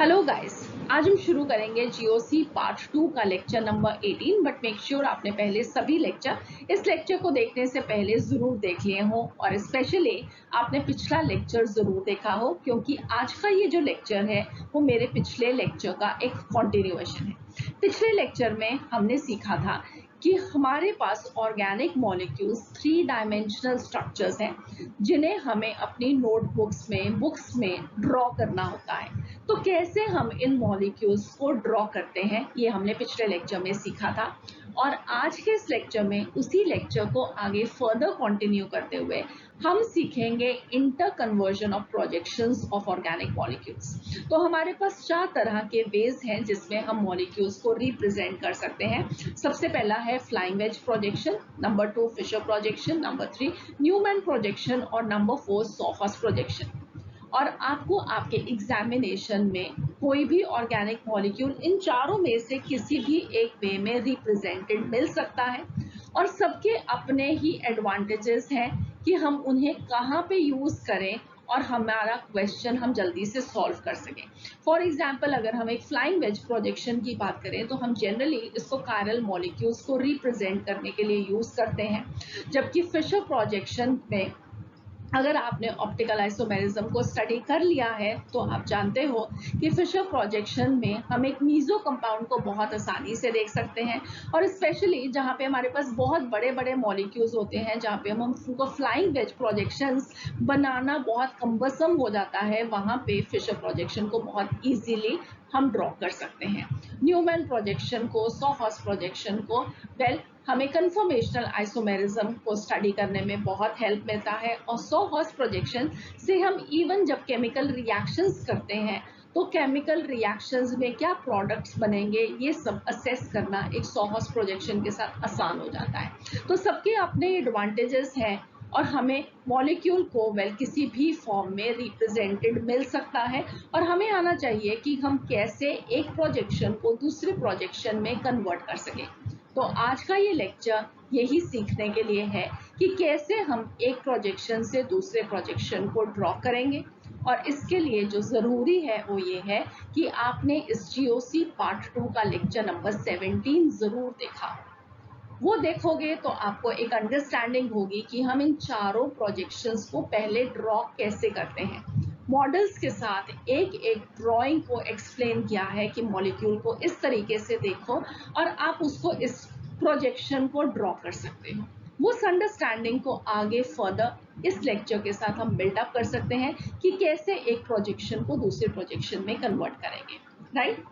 Hello guys, आज हम शुरू करेंगे जीओसी पार्ट 2 का lecture number 18। But make sure आपने पहले सभी लेक्चर इस लेक्चर को देखने से पहले जरूर देख लिए हो और स्पेशली आपने पिछला लेक्चर जरूर देखा हो, क्योंकि आज का ये जो लेक्चर है वो मेरे पिछले लेक्चर का एक कंटिन्यूएशन है। पिछले लेक्चर में हमने सीखा था कि हमारे पास ऑर्गेनिक मॉलिक्यूल्स 3 डायमेंशनल स्ट्रक्चर्स हैं जिन्हें हमें अपनी नोटबुक्स में बुक्स में ड्रॉ करना होता है। तो कैसे हम इन मॉलिक्यूल्स को ड्रॉ करते हैं ये हमने पिछले लेक्चर में सीखा था, और आज के इस लेक्चर में उसी लेक्चर को आगे फर्दर कंटिन्यू करते हुए हम सीखेंगे inter conversion of projections of organic molecules. तो हमारे पास 4 तरह के वेज हैं जिसमें हम मॉलिक्यूल्स को रिप्रेजेंट कर सकते हैं। सबसे पहला है flying wedge projection, number 2 Fischer projection, number 3 Newman projection और नंबर 4 सोहर्स प्रोजेक्शन। और आपको आपके एग्जामिनेशन में कोई भी ऑर्गेनिक मॉलिक्यूल इन चारों में से किसी भी एक वे में रिप्रेजेंटेड मिल सकता है, और सबके अपने ही एडवांटेजेस हैं कि हम उन्हें कहाँ पे यूज करें और हमारा क्वेश्चन हम जल्दी से सॉल्व कर सकें। फॉर एग्जाम्पल, अगर हम एक फ्लाइंग वेज प्रोजेक्शन की बात करें तो हम जनरली इसको कायरल मॉलिक्यूल्स को रिप्रेजेंट करने के लिए यूज करते हैं, जबकि फिशर प्रोजेक्शन में अगर आपने ऑप्टिकल आइसोमेरिज्म को स्टडी कर लिया है तो आप जानते हो कि फिशर प्रोजेक्शन में हम एक मीजो कंपाउंड को बहुत आसानी से देख सकते हैं, और स्पेशली जहाँ पे हमारे पास बहुत बड़े बड़े मॉलिक्यूल्स होते हैं, जहाँ पे हम उनको फ्लाइंग वेज प्रोजेक्शंस बनाना बहुत कम्बसम हो जाता है, वहाँ पे फिशर प्रोजेक्शन को बहुत ईजीली हम ड्रॉ कर सकते हैं। न्यूमैन प्रोजेक्शन को, सोहर्स प्रोजेक्शन को हमें कन्फर्मेशनल आइसोमेरिज्म को स्टडी करने में बहुत हेल्प मिलता है, और सोहर्स प्रोजेक्शन से हम इवन जब केमिकल रिएक्शंस करते हैं तो केमिकल रिएक्शंस में क्या प्रोडक्ट्स बनेंगे ये सब असेस करना एक सोहर्स प्रोजेक्शन के साथ आसान हो जाता है। तो सबके अपने एडवांटेजेस हैं, और हमें मॉलिक्यूल को किसी भी फॉर्म में रिप्रेजेंटेड मिल सकता है, और हमें आना चाहिए कि हम कैसे एक प्रोजेक्शन को दूसरे प्रोजेक्शन में कन्वर्ट कर सकें। तो आज का ये लेक्चर यही सीखने के लिए है कि कैसे हम एक प्रोजेक्शन से दूसरे प्रोजेक्शन को ड्रॉ करेंगे, और इसके लिए जो ज़रूरी है वो ये है कि आपने इस जीओसी पार्ट 2 का लेक्चर नंबर 17 ज़रूर देखा। वो देखोगे तो आपको एक अंडरस्टैंडिंग होगी कि हम इन चारों प्रोजेक्शंस को पहले ड्रॉ कैसे करते हैं। मॉडल्स के साथ एक एक ड्राइंग को एक्सप्लेन किया है कि मॉलिक्यूल को इस तरीके से देखो और आप उसको इस प्रोजेक्शन को ड्रॉ कर सकते हो। उस अंडरस्टैंडिंग को आगे फर्दर इस लेक्चर के साथ हम बिल्डअप कर सकते हैं कि कैसे एक प्रोजेक्शन को दूसरे प्रोजेक्शन में कन्वर्ट करेंगे, राइट?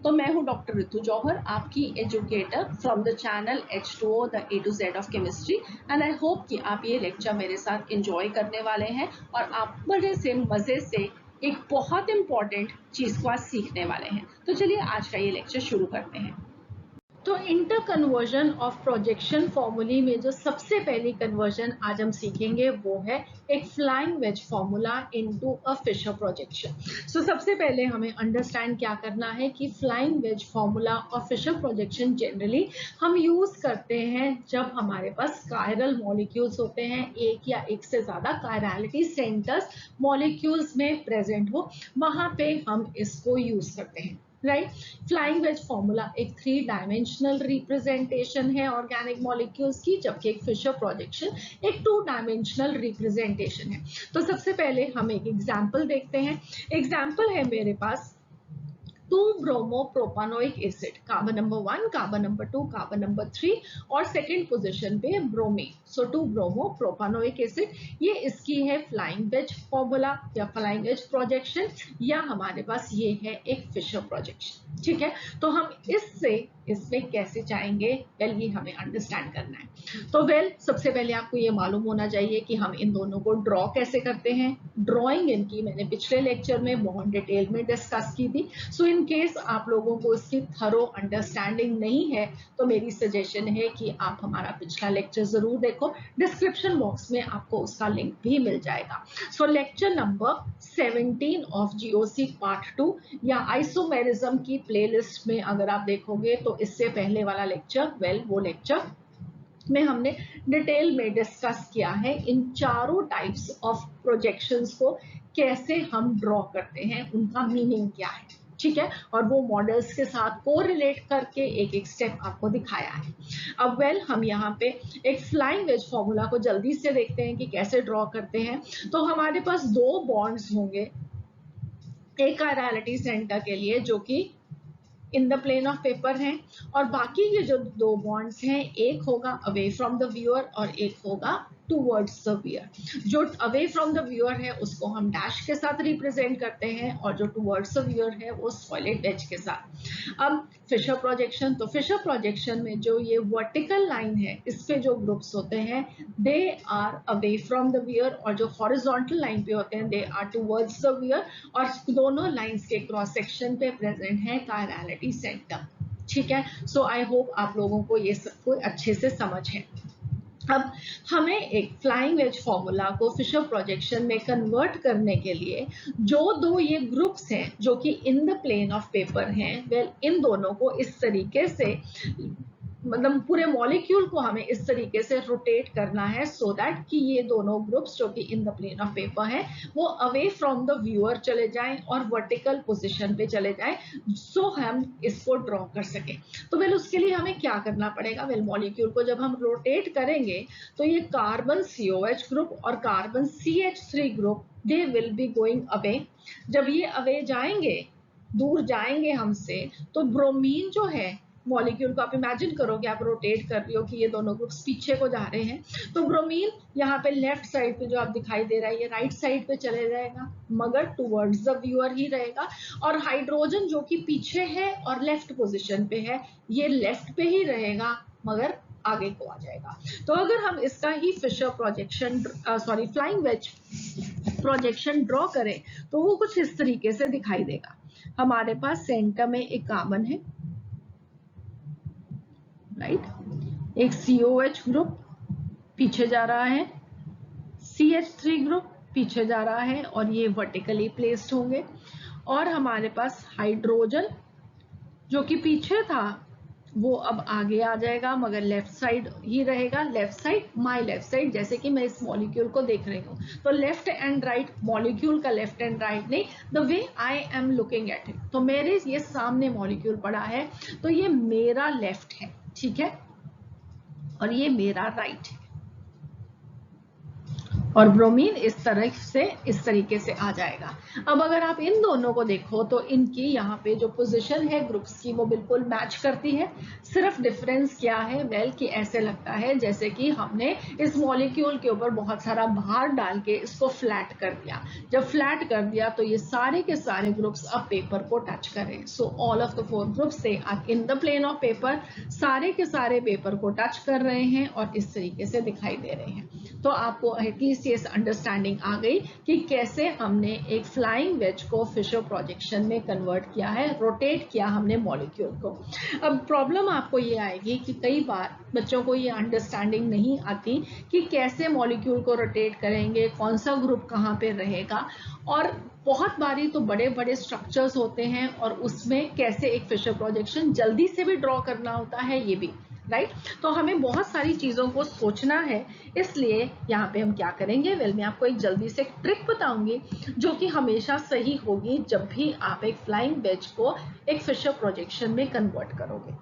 तो मैं हूं डॉक्टर ऋतु जौहर, आपकी educator from the channel H2O the A to Z of chemistry, and I hope कि आप ये लेक्चर मेरे साथ एंजॉय करने वाले हैं और आप बड़े से मज़े से एक बहुत इंपॉर्टेंट चीज़ को आज सीखने वाले हैं। तो चलिए आज का ये लेक्चर शुरू करते हैं। तो इंटर कन्वर्जन ऑफ प्रोजेक्शन फॉर्मूले में जो सबसे पहली कन्वर्जन आज हम सीखेंगे वो है एक flying wedge formula into a Fischer projection. So सबसे पहले हमें अंडरस्टैंड क्या करना है कि फ्लाइंग वेज फॉर्मूला और फिशर प्रोजेक्शन जनरली हम यूज करते हैं जब हमारे पास कायरल मॉलिक्यूल्स होते हैं, एक या एक से ज्यादा कायरलिटी सेंटर्स मॉलिक्यूल्स में प्रेजेंट हो, वहां पे हम इसको यूज करते हैं, राइट? फ्लाइंग वेज फॉर्मूला एक 3 डायमेंशनल रिप्रेजेंटेशन है ऑर्गेनिक मॉलिक्यूल्स की, जबकि एक फिशर प्रोजेक्शन एक 2 डायमेंशनल रिप्रेजेंटेशन है। तो सबसे पहले हम एक एग्जांपल देखते हैं। एग्जांपल है मेरे पास 2 bromopropanoic acid, carbon number 1, carbon number 2, carbon number 3 और सेकेंड पोजिशन पे ब्रोमीन। सो 2 ब्रोमोप्रोपानोइक एसिड, ये इसकी है फ्लाइंग वेज फॉर्मूला या फ्लाइंग वेज प्रोजेक्शन, या हमारे पास ये है एक फिशर प्रोजेक्शन। ठीक है, तो हम इसमें कैसे जाएंगे, ये हमें अंडरस्टैंड करना है। तो सबसे पहले आपको ये मालूम होना चाहिए कि हम इन दोनों को ड्रॉ कैसे करते हैं। ड्रॉइंग इनकी मैंने पिछले लेक्चर में बहुत डिटेल में डिस्कस की थी। सो इन केस आप लोगों को इसकी थरो अंडरस्टैंडिंग नहीं है तो मेरी सजेशन है कि आप हमारा पिछला लेक्चर जरूर देखो, डिस्क्रिप्शन बॉक्स में आपको उसका लिंक भी मिल जाएगा। सो lecture number 17 of GOC part 2 या आइसोमेरिज्म की प्लेलिस्ट में अगर आप देखोगे तो इससे पहले वाला लेक्चर वो लेक्चर में हमने डिटेल में डिस्कस किया है इन चारों टाइप्स ऑफ प्रोजेक्शंस को कैसे हम ड्रॉ करते हैं, उनका मीनिंग क्या है, ठीक है, और वो मॉडल्स के साथ कोरिलेट करके एक एक स्टेप आपको दिखाया है। अब हम यहाँ पे एक फ्लाइंग वेज फॉर्मूला को जल्दी से देखते हैं कि कैसे ड्रॉ करते हैं। तो हमारे पास दो बॉन्ड्स होंगे एक कायरलिटी सेंटर के लिए जो कि in the plane of paper हैं, और बाकी ये जो दो बॉन्ड्स हैं एक होगा अवे फ्रॉम द व्यूअर और एक होगा टूवर्ड्स द व्यूअर। जो अवे फ्रॉम द व्यूअर है उसको हम डैश के साथ रिप्रेजेंट करते हैं और जो टूवर्ड्स द व्यूअर है वो सॉलिड एज के साथ। अब फिशर प्रोजेक्शन, तो फिशर प्रोजेक्शन में जो ये वर्टिकल लाइन है इस पे जो ग्रुप्स होते हैं they are away from the viewer, और जो हॉरिजॉन्टल लाइन पे होते हैं they are towards the viewer, और दोनों लाइंस के क्रॉस सेक्शन पे प्रेजेंट है कायरलिटी सेंटर, ठीक है। सो आई होप आप लोगों को ये सब कुछ अच्छे से समझ है। अब हमें एक फ्लाइंग वेज फॉर्मूला को फिशर प्रोजेक्शन में कन्वर्ट करने के लिए जो दो ये ग्रुप्स हैं जो कि in the plane of paper हैं, इन दोनों को इस तरीके से, मतलब पूरे मॉलिक्यूल को हमें इस तरीके से रोटेट करना है सो दैट कि ये दोनों ग्रुप्स जो कि in the plane of paper हैं वो अवे फ्रॉम द व्यूअर चले जाएं और वर्टिकल पोजीशन पे चले जाएं, सो हम इसको ड्रॉ कर सकें। तो उसके लिए हमें क्या करना पड़ेगा, मॉलिक्यूल को जब हम रोटेट करेंगे तो ये कार्बन COH ग्रुप और carbon CH3 group they will be going away. जब ये अवे जाएंगे, दूर जाएंगे हमसे, तो ब्रोमीन जो है मॉलिक्यूल को आप इमेजिन करो कि आप रोटेट कर रही हो कि ये दोनों ग्रुप्स पीछे को जा रहे हैं, तो ब्रोमीन यहाँ पे लेफ्ट साइड पे जो आप दिखाई दे रहा है ये राइट साइड पे चले जाएगा मगर टुवर्ड्स द व्यूअर ही रहेगा, और हाइड्रोजन जो कि पीछे है और लेफ्ट पोजीशन पे है ये लेफ्ट पे ही रहेगा मगर आगे को आ जाएगा। तो अगर हम इसका ही Fischer projection flying wedge projection draw करें तो वो कुछ इस तरीके से दिखाई देगा। हमारे पास सेंटर में एक कार्बन है, राइट, एक COH ग्रुप पीछे जा रहा है, CH3 ग्रुप पीछे जा रहा है और ये वर्टिकली प्लेस्ड होंगे, और हमारे पास हाइड्रोजन जो कि पीछे था वो अब आगे आ जाएगा मगर लेफ्ट साइड ही रहेगा, left side my left side, जैसे कि मैं इस मॉलिक्यूल को देख रही हूँ तो लेफ्ट एंड राइट, मॉलिक्यूल का लेफ्ट एंड राइट नहीं, the way I am looking at it, तो मेरे ये सामने मॉलिक्यूल पड़ा है तो ये मेरा लेफ्ट है, ठीक है, और ये मेरा राइट है, और ब्रोमीन इस तरीके से आ जाएगा। अब अगर आप इन दोनों को देखो तो इनकी यहाँ पे जो पोजीशन है ग्रुप्स की वो बिल्कुल मैच करती है। सिर्फ डिफरेंस क्या है, कि ऐसे लगता है जैसे कि हमने इस मॉलिक्यूल के ऊपर बहुत सारा भार डाल के इसको फ्लैट कर दिया। जब फ्लैट कर दिया तो ये सारे के सारे ग्रुप्स अब पेपर को टच करें। So all of the 4 groups they are in the plane of paper, सारे के सारे पेपर को टच कर रहे हैं और इस तरीके से दिखाई दे रहे हैं। तो आपको एटलीस्ट ये अंडरस्टैंडिंग आ गई कि कैसे हमने एक फ्लाइंग वेज को फिशर प्रोजेक्शन में कन्वर्ट किया है, रोटेट किया हमने मॉलिक्यूल को। अब प्रॉब्लम आपको ये आएगी कि कई बार बच्चों को ये अंडरस्टैंडिंग नहीं आती कि कैसे मॉलिक्यूल को रोटेट करेंगे, कौन सा ग्रुप कहाँ पे रहेगा, और बहुत बारी तो बड़े बड़े स्ट्रक्चर्स होते हैं और उसमें कैसे एक फिशर प्रोजेक्शन जल्दी से भी ड्रॉ करना होता है ये भी, राइट। तो हमें बहुत सारी चीजों को सोचना है, इसलिए यहाँ पे हम क्या करेंगे, मैं आपको एक जल्दी से ट्रिक बताऊंगी जो कि हमेशा सही होगी जब भी आप एक फ्लाइंग वेज को एक फिशर प्रोजेक्शन में कन्वर्ट करोगे,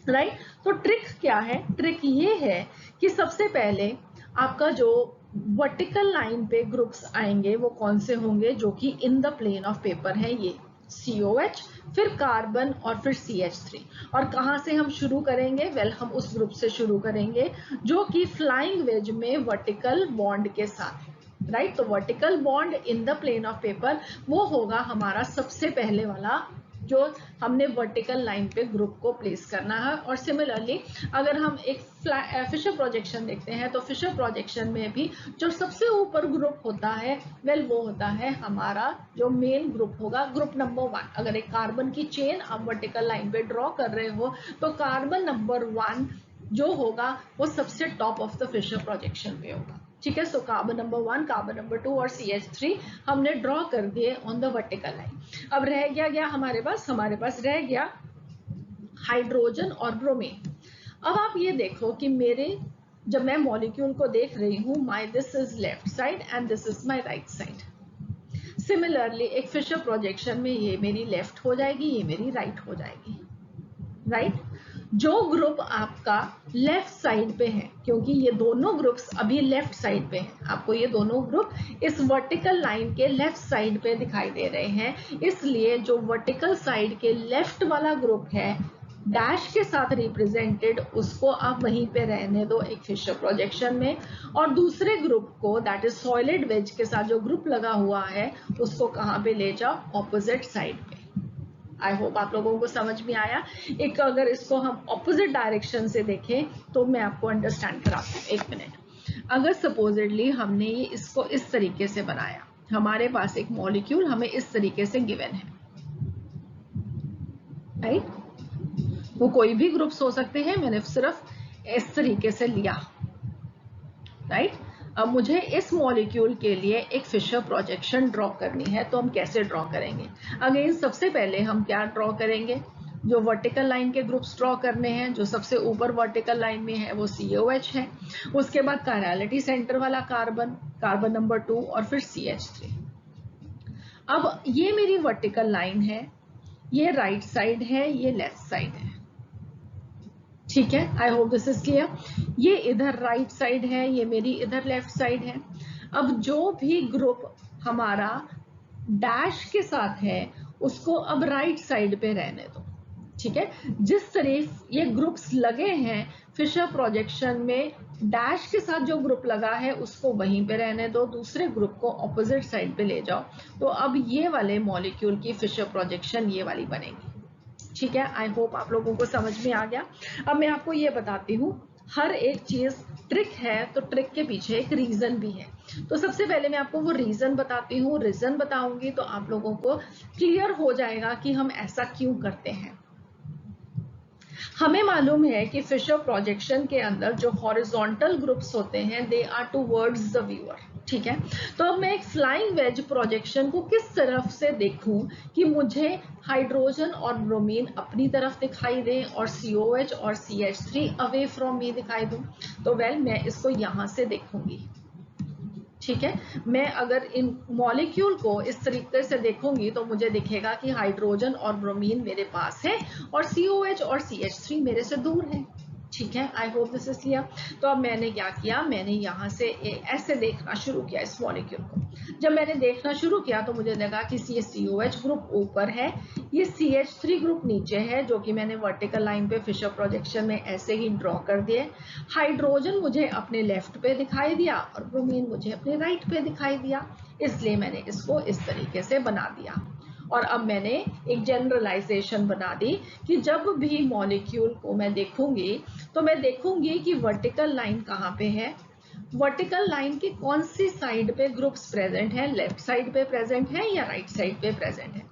राइट। तो ट्रिक क्या है, ट्रिक ये है कि सबसे पहले आपका जो वर्टिकल लाइन पे ग्रुप्स आएंगे वो कौन से होंगे, जो कि in the plane of paper है, ये COH, फिर कार्बन और फिर CH3। और कहाँ से हम शुरू करेंगे, हम उस ग्रुप से शुरू करेंगे जो कि फ्लाइंग वेज में वर्टिकल बॉन्ड के साथ, राइट। तो vertical bond in the plane of paper वो होगा हमारा सबसे पहले वाला जो हमने वर्टिकल लाइन पे ग्रुप को प्लेस करना है। और सिमिलरली अगर हम एक फिशर प्रोजेक्शन देखते हैं तो फिशर प्रोजेक्शन में भी जो सबसे ऊपर ग्रुप होता है वो होता है हमारा जो मेन ग्रुप होगा, ग्रुप नंबर 1। अगर एक कार्बन की चेन आप वर्टिकल लाइन पे ड्रॉ कर रहे हो तो कार्बन नंबर 1 जो होगा वो सबसे top of the Fischer projection पे होगा, ठीक है। So carbon number 1, carbon number 2 और CH3 हमने ड्रॉ कर दिए ऑन द वर्टिकल लाइन। अब रह गया हमारे पास रह गया हाइड्रोजन और ब्रोमीन। अब आप ये देखो कि मेरे जब मैं मॉलिक्यूल को देख रही हूँ, my this is left side and this is my right side. Similarly एक फिशर प्रोजेक्शन में ये मेरी लेफ्ट हो जाएगी, ये मेरी राइट हो जाएगी, राइट। जो ग्रुप आपका लेफ्ट साइड पे है, क्योंकि ये दोनों ग्रुप्स अभी लेफ्ट साइड पे हैं, आपको ये दोनों ग्रुप इस वर्टिकल लाइन के लेफ्ट साइड पे दिखाई दे रहे हैं, इसलिए जो वर्टिकल साइड के लेफ्ट वाला ग्रुप है डैश के साथ रिप्रेजेंटेड, उसको आप वहीं पे रहने दो एक फिशर प्रोजेक्शन में, और दूसरे ग्रुप को दैट इज सॉलिड वेज के साथ जो ग्रुप लगा हुआ है उसको कहाँ पे ले जाओ, ऑपोजिट साइड पे। आई होप आप लोगों को समझ में आया। एक अगर इसको हम ऑपोजिट डायरेक्शन से देखें तो मैं आपको अंडरस्टैंड कराती हूँ, एक मिनट। अगर सपोजिटली हमने ये इसको इस तरीके से बनाया, हमारे पास एक मॉलिक्यूल हमें इस तरीके से गिवन है, राइट। वो कोई भी ग्रुप्स हो सकते हैं, मैंने सिर्फ इस तरीके से लिया, राइट। अब मुझे इस मॉलिक्यूल के लिए एक फिशर प्रोजेक्शन ड्रॉ करनी है, तो हम कैसे ड्रॉ करेंगे? अगेन सबसे पहले हम क्या ड्रॉ करेंगे, जो वर्टिकल लाइन के ग्रुप्स ड्रॉ करने हैं, जो सबसे ऊपर वर्टिकल लाइन में है वो COH है, उसके बाद कायरलिटी सेंटर वाला कार्बन, कार्बन नंबर 2 और फिर CH3। अब ये मेरी वर्टिकल लाइन है, ये राइट साइड है, ये लेफ्ट साइड है, ठीक है। I hope this is clear. ये इधर राइट साइड है, ये मेरी इधर लेफ्ट साइड है। अब जो भी ग्रुप हमारा डैश के साथ है उसको अब राइट साइड पे रहने दो, ठीक है। जिस तरह ये ग्रुप्स लगे हैं फिशर प्रोजेक्शन में, डैश के साथ जो ग्रुप लगा है उसको वहीं पे रहने दो, दूसरे ग्रुप को ऑपोजिट साइड पे ले जाओ, तो अब ये वाले मॉलिक्यूल की फिशर प्रोजेक्शन ये वाली बनेगी, ठीक है। आई होप आप लोगों को समझ में आ गया। अब मैं आपको ये बताती हूँ, हर एक चीज ट्रिक है तो ट्रिक के पीछे एक रीजन भी है। तो सबसे पहले मैं आपको वो रीजन बताती हूँ, रीजन बताऊंगी तो आप लोगों को क्लियर हो जाएगा कि हम ऐसा क्यों करते हैं। हमें मालूम है कि फिशर प्रोजेक्शन के अंदर जो हॉरिजॉन्टल ग्रुप्स होते हैं they are towards the viewer, ठीक है। तो अब मैं एक फ्लाइंग वेज प्रोजेक्शन को किस तरफ से देखूं कि मुझे हाइड्रोजन और ब्रोमीन अपनी तरफ दिखाई दें और COH और CH3 अवे फ्रॉम मी दिखाई दूं, तो वेल मैं इसको यहां से देखूंगी, ठीक है। मैं अगर इन मॉलिक्यूल को इस तरीके से देखूंगी तो मुझे दिखेगा कि हाइड्रोजन और ब्रोमीन मेरे पास है और COH और CH3 मेरे से दूर है, ठीक है। I hope this is clear. तो अब मैंने क्या किया, मैंने यहाँ से ऐसे देखना शुरू किया इस मॉलिक्यूल को। जब मैंने देखना शुरू किया तो मुझे लगा कि ये COH ग्रुप ऊपर है, ये CH3 ग्रुप नीचे है, जो कि मैंने वर्टिकल लाइन पे फिशर प्रोजेक्शन में ऐसे ही ड्रॉ कर दिए। हाइड्रोजन मुझे अपने लेफ्ट पे दिखाई दिया और ब्रोमीन मुझे अपने राइट पे दिखाई दिया, इसलिए मैंने इसको इस तरीके से बना दिया। और अब मैंने एक जनरलाइजेशन बना दी कि जब भी मॉलिक्यूल को मैं देखूंगी तो मैं देखूंगी कि वर्टिकल लाइन कहाँ पे है, वर्टिकल लाइन की कौन सी साइड पे ग्रुप्स प्रेजेंट है, लेफ्ट साइड पे प्रेजेंट है या राइट साइड पे प्रेजेंट है।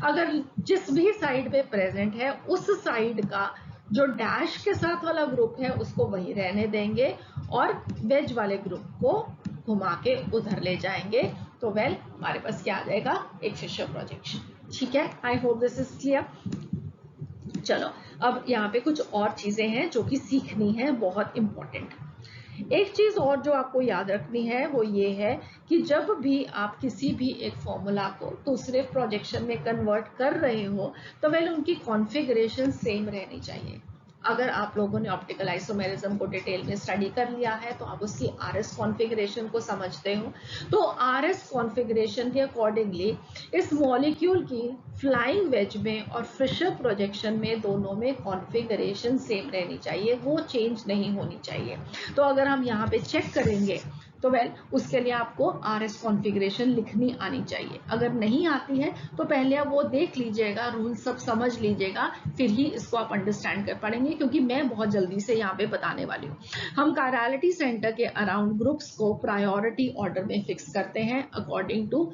अगर जिस भी साइड पे प्रेजेंट है उस साइड का जो डैश के साथ वाला ग्रुप है उसको वही रहने देंगे और वेज वाले ग्रुप को घुमा के उधर ले जाएंगे, तो वेल हमारे पास क्या आ जाएगा, एक फिशर प्रोजेक्शन, ठीक है। I hope this is clear. चलो अब यहाँ पे कुछ और चीजें हैं जो कि सीखनी है, बहुत इंपॉर्टेंट। एक चीज और जो आपको याद रखनी है वो ये है कि जब भी आप किसी भी एक फॉर्मूला को दूसरे प्रोजेक्शन में कन्वर्ट कर रहे हो तो वेल उनकी कॉन्फ़िगरेशन सेम रहनी चाहिए। अगर आप लोगों ने ऑप्टिकल आइसोमेरिज्म को डिटेल में स्टडी कर लिया है तो आप उसकी RS कॉन्फ़िगरेशन को समझते हो, तो RS कॉन्फ़िगरेशन के अकॉर्डिंगली इस मॉलिक्यूल की फ्लाइंग वेज में और फिशर प्रोजेक्शन में दोनों में कॉन्फ़िगरेशन सेम रहनी चाहिए, वो चेंज नहीं होनी चाहिए। तो अगर हम यहाँ पे चेक करेंगे तो वेल उसके लिए आपको RS कॉन्फ़िगरेशन लिखनी आनी चाहिए। अगर नहीं आती है तो पहले आप वो देख लीजिएगा, रूल सब समझ लीजिएगा, फिर ही इसको आप अंडरस्टैंड कर पाएंगे, क्योंकि मैं बहुत जल्दी से यहाँ पे बताने वाली हूँ। हम कायरलिटी सेंटर के अराउंड ग्रुप्स को प्रायोरिटी ऑर्डर में फिक्स करते हैं अकॉर्डिंग टू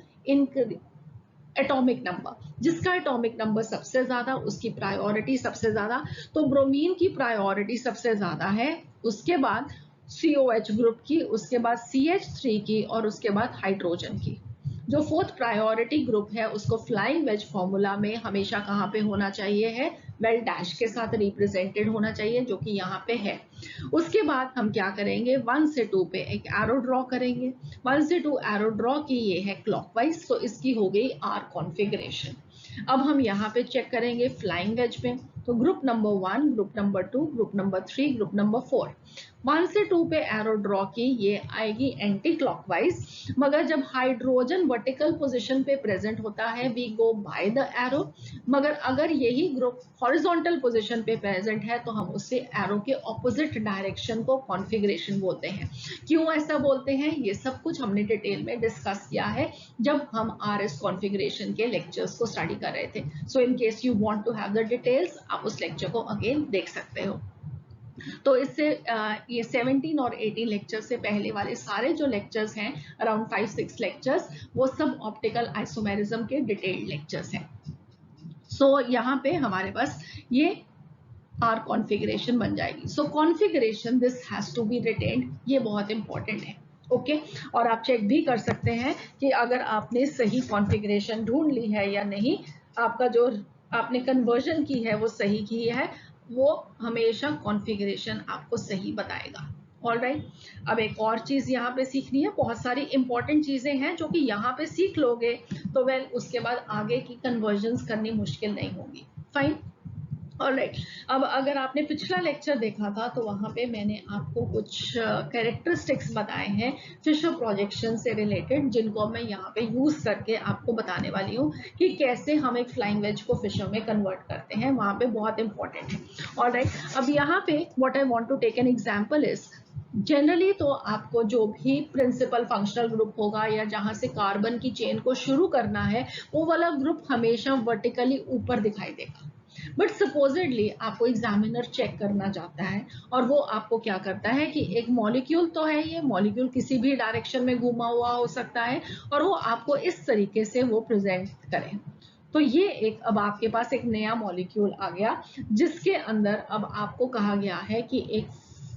एटॉमिक नंबर, जिसका एटॉमिक नंबर सबसे ज्यादा उसकी प्रायोरिटी सबसे ज्यादा। तो ब्रोमीन की प्रायोरिटी सबसे ज्यादा है, उसके बाद COH ग्रुप की, उसके बाद CH3 की और उसके बाद हाइड्रोजन की। जो फोर्थ प्रायोरिटी ग्रुप है उसको फ्लाइंग वेज फॉर्मूला में हमेशा कहाँ पे होना चाहिए है, वेल डैश के साथ रिप्रेजेंटेड होना चाहिए, जो कि यहाँ पे है। उसके बाद हम क्या करेंगे, 1 से 2 पे एक एरो ड्रॉ करेंगे। 1 से 2 एरो ड्रॉ की, ये है क्लॉकवाइज, तो इसकी हो गई आर कॉन्फ़िगरेशन। अब हम यहाँ पे चेक करेंगे फ्लाइंग वेज में, तो group number 1, group number 2, group number 3, group number 4। 1 से 2 पे एरो ड्रॉ की, ये आएगी एंटी क्लॉकवाइज, मगर जब हाइड्रोजन वर्टिकल पोजीशन पे प्रेजेंट होता है we go by the arrow, मगर अगर यही ग्रुप हॉरिजॉन्टल पोजीशन पे प्रेजेंट है तो हम उससे एरो के ऑपोजिट डायरेक्शन को कॉन्फ़िगरेशन बोलते हैं। क्यों ऐसा बोलते हैं, ये सब कुछ हमने डिटेल में डिस्कस किया है जब हम RS कॉन्फ़िगरेशन के लेक्चर्स को स्टडी कर रहे थे। So in case you want to have the details, आप उस लेक्चर को अगेन देख सकते हो। तो इससे ये 17 और 18 लेक्चर से पहले वाले सारे जो लेक्चर्स हैं, अराउंड 5-6 लेक्चर्स, वो सब ऑप्टिकल आइसोमेरिज्म के डिटेल्ड लेक्चर्स हैं। सो यहाँ पे हमारे पास ये आर कॉन्फ़िगरेशन बन जाएगी। So configuration this has to be retained, ये बहुत इंपॉर्टेंट है। ओके और आप चेक भी कर सकते हैं कि अगर आपने सही कॉन्फ़िगरेशन ढूंढ ली है या नहीं, आपका जो आपने कन्वर्जन की है वो सही की है, वो हमेशा कॉन्फ़िगरेशन आपको सही बताएगा। ऑलराइट, अब एक और चीज यहाँ पे सीखनी है, बहुत सारी इंपॉर्टेंट चीजें हैं जो कि यहाँ पे सीख लोगे तो वेल उसके बाद आगे की कन्वर्जन्स करनी मुश्किल नहीं होगी। Fine, alright. अब अगर आपने पिछला लेक्चर देखा था तो वहाँ पे मैंने आपको कुछ कैरेक्टरिस्टिक्स बताए हैं फिशर प्रोजेक्शन से रिलेटेड, जिनको मैं यहाँ पे यूज करके आपको बताने वाली हूँ कि कैसे हम एक फ्लाइंग वेज को फिशर में कन्वर्ट करते हैं, वहाँ पे बहुत इंपॉर्टेंट है। ऑलराइट, अब यहाँ पे what I want to take an example is, generally तो आपको जो भी प्रिंसिपल फंक्शनल ग्रुप होगा या जहां से कार्बन की चेन को शुरू करना है, वो वाला ग्रुप हमेशा वर्टिकली ऊपर दिखाई देगा। बट सपोजिडली आपको एग्जामिनर चेक करना चाहता है और वो आपको क्या करता है कि एक मॉलिक्यूल तो है, ये मॉलिक्यूल किसी भी डायरेक्शन में घूमा हुआ हो सकता है और वो आपको इस तरीके से वो प्रेजेंट करे। तो ये एक, अब आपके पास एक नया मॉलिक्यूल आ गया जिसके अंदर अब आपको कहा गया है कि एक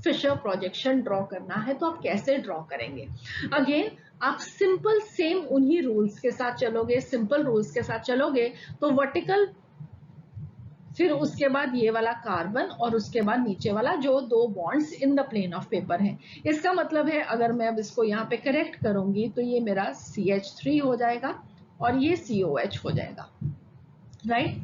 फिशर प्रोजेक्शन ड्रॉ करना है, तो आप कैसे ड्रॉ करेंगे। अगेन आप सिंपल सेम उन्हीं रूल्स के साथ चलोगे, सिंपल रूल्स के साथ चलोगे तो वर्टिकल, फिर उसके बाद ये वाला कार्बन और उसके बाद नीचे वाला जो दो bonds in the plane of paper है। इसका मतलब है अगर मैं अब इसको यहाँ पे करेक्ट करूंगी तो ये मेरा CH3 हो जाएगा और ये COH हो जाएगा, राइट।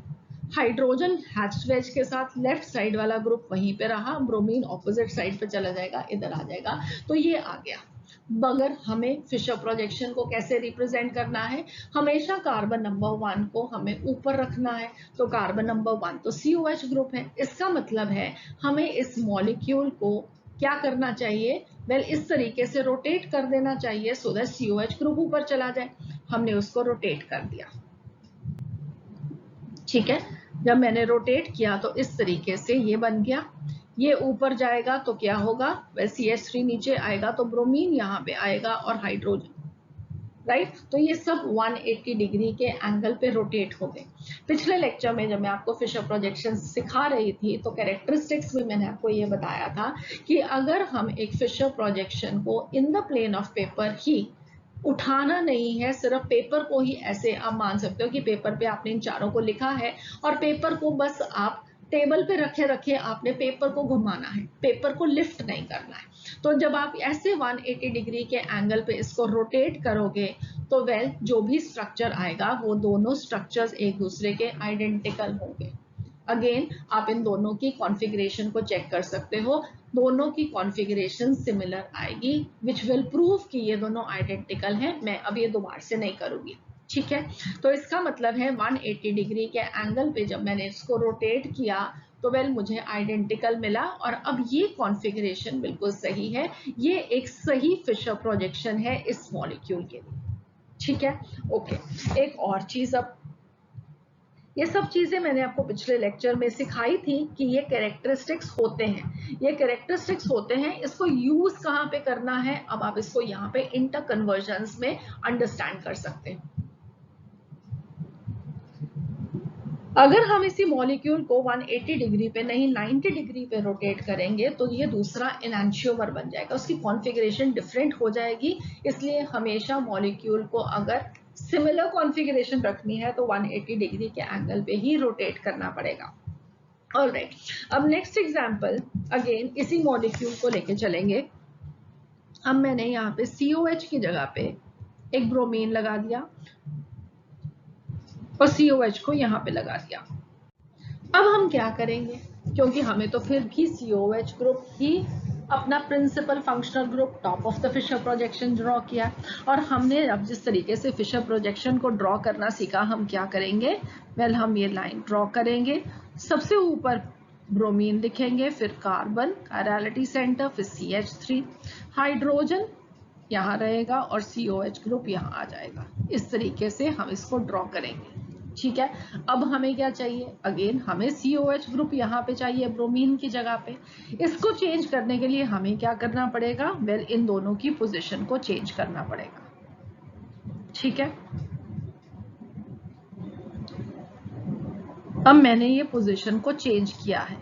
हाइड्रोजन हैच्ड वेज के साथ लेफ्ट साइड वाला ग्रुप वहीं पे रहा, ब्रोमीन ऑपोजिट साइड पे चला जाएगा, इधर आ जाएगा, तो ये आ गया। मगर हमें फिशर प्रोजेक्शन को कैसे रिप्रेजेंट करना है, हमेशा कार्बन नंबर 1 को हमें ऊपर रखना है, तो कार्बन नंबर 1 तो COH ग्रुप है। इसका मतलब है हमें इस मॉलिक्यूल को क्या करना चाहिए, वेल इस तरीके से रोटेट कर देना चाहिए सो दैट COH ग्रुप ऊपर चला जाए। हमने उसको रोटेट कर दिया, ठीक है। जब मैंने रोटेट किया तो इस तरीके से ये बन गया, ये ऊपर जाएगा तो क्या होगा, वह CH3 नीचे आएगा तो ब्रोमीन यहाँ पे आएगा और हाइड्रोजन, राइट। तो ये सब 180 डिग्री के एंगल पे रोटेट हो गए। पिछले लेक्चर में जब मैं आपको फिशर प्रोजेक्शन सिखा रही थी तो कैरेक्टरिस्टिक्स में मैंने आपको ये बताया था कि अगर हम एक फिशर प्रोजेक्शन को in the plane of paper ही, उठाना नहीं है, सिर्फ पेपर को ही, ऐसे आप मान सकते हो कि पेपर पे आपने इन चारों को लिखा है और पेपर को बस आप टेबल पे रखे रखे आपने पेपर को घुमाना है, पेपर को लिफ्ट नहीं करना है। तो जब आप ऐसे 180 डिग्री के एंगल पे इसको रोटेट करोगे तो वेल जो भी स्ट्रक्चर आएगा वो दोनों स्ट्रक्चर्स एक दूसरे के आइडेंटिकल होंगे। अगेन आप इन दोनों की कॉन्फ़िगरेशन को चेक कर सकते हो, दोनों की कॉन्फ़िगरेशन सिमिलर आएगी विच विल प्रूव कि ये दोनों आइडेंटिकल हैं। मैं अब ये दोबारा से नहीं करूंगी, ठीक है। तो इसका मतलब है 180 डिग्री के एंगल पे जब मैंने इसको रोटेट किया तो वेल मुझे आइडेंटिकल मिला और अब ये कॉन्फ़िगरेशन बिल्कुल सही है, ये एक सही फिशर प्रोजेक्शन है इस मॉलिक्यूल के लिए, ठीक है। ओके, एक और चीज, अब ये सब चीजें मैंने आपको पिछले लेक्चर में सिखाई थी कि ये कैरेक्टरिस्टिक्स होते हैं, ये कैरेक्टरिस्टिक्स होते हैं, इसको यूज कहाँ पे करना है, अब आप इसको यहाँ पे इंटर कन्वर्जन्स में अंडरस्टैंड कर सकते हैं। अगर हम इसी मॉलिक्यूल को 180 डिग्री पे नहीं 90 डिग्री पे रोटेट करेंगे तो ये दूसरा एनांशियोमर बन जाएगा, उसकी कॉन्फ़िगरेशन डिफरेंट हो जाएगी। इसलिए हमेशा मॉलिक्यूल को अगर सिमिलर कॉन्फ़िगरेशन रखनी है तो 180 डिग्री के एंगल पे ही रोटेट करना पड़ेगा। ऑलराइट, अब नेक्स्ट एग्जांपल अगेन इसी मॉलिक्यूल को लेके चलेंगे। अब मैंने यहाँ पे COH की जगह पे एक ब्रोमीन लगा दिया और COH को यहाँ पे लगा दिया। अब हम क्या करेंगे, क्योंकि हमें तो फिर भी COH ग्रुप ही अपना principal functional group top of the Fischer projection draw किया, और हमने अब जिस तरीके से फिशर प्रोजेक्शन को ड्रॉ करना सीखा, हम क्या करेंगे, वेल हम ये लाइन ड्रॉ करेंगे। सबसे ऊपर ब्रोमीन लिखेंगे, फिर कार्बन कायरलिटी सेंटर, फिर CH3, हाइड्रोजन यहाँ रहेगा और COH ग्रुप यहाँ आ जाएगा। इस तरीके से हम इसको ड्रॉ करेंगे। ठीक है, अब हमें क्या चाहिए, अगेन हमें COH ग्रुप यहाँ पे चाहिए ब्रोमीन की जगह पे। इसको चेंज करने के लिए हमें क्या करना पड़ेगा, वेल इन दोनों की पोजीशन को चेंज करना पड़ेगा। ठीक है, अब मैंने ये पोजीशन को चेंज किया है।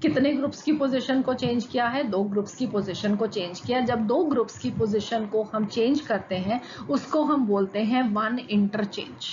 कितने ग्रुप्स की पोजीशन को चेंज किया है, 2 ग्रुप्स की पोजीशन को चेंज किया। जब 2 ग्रुप्स की पोजीशन को हम चेंज करते हैं उसको हम बोलते हैं वन इंटरचेंज।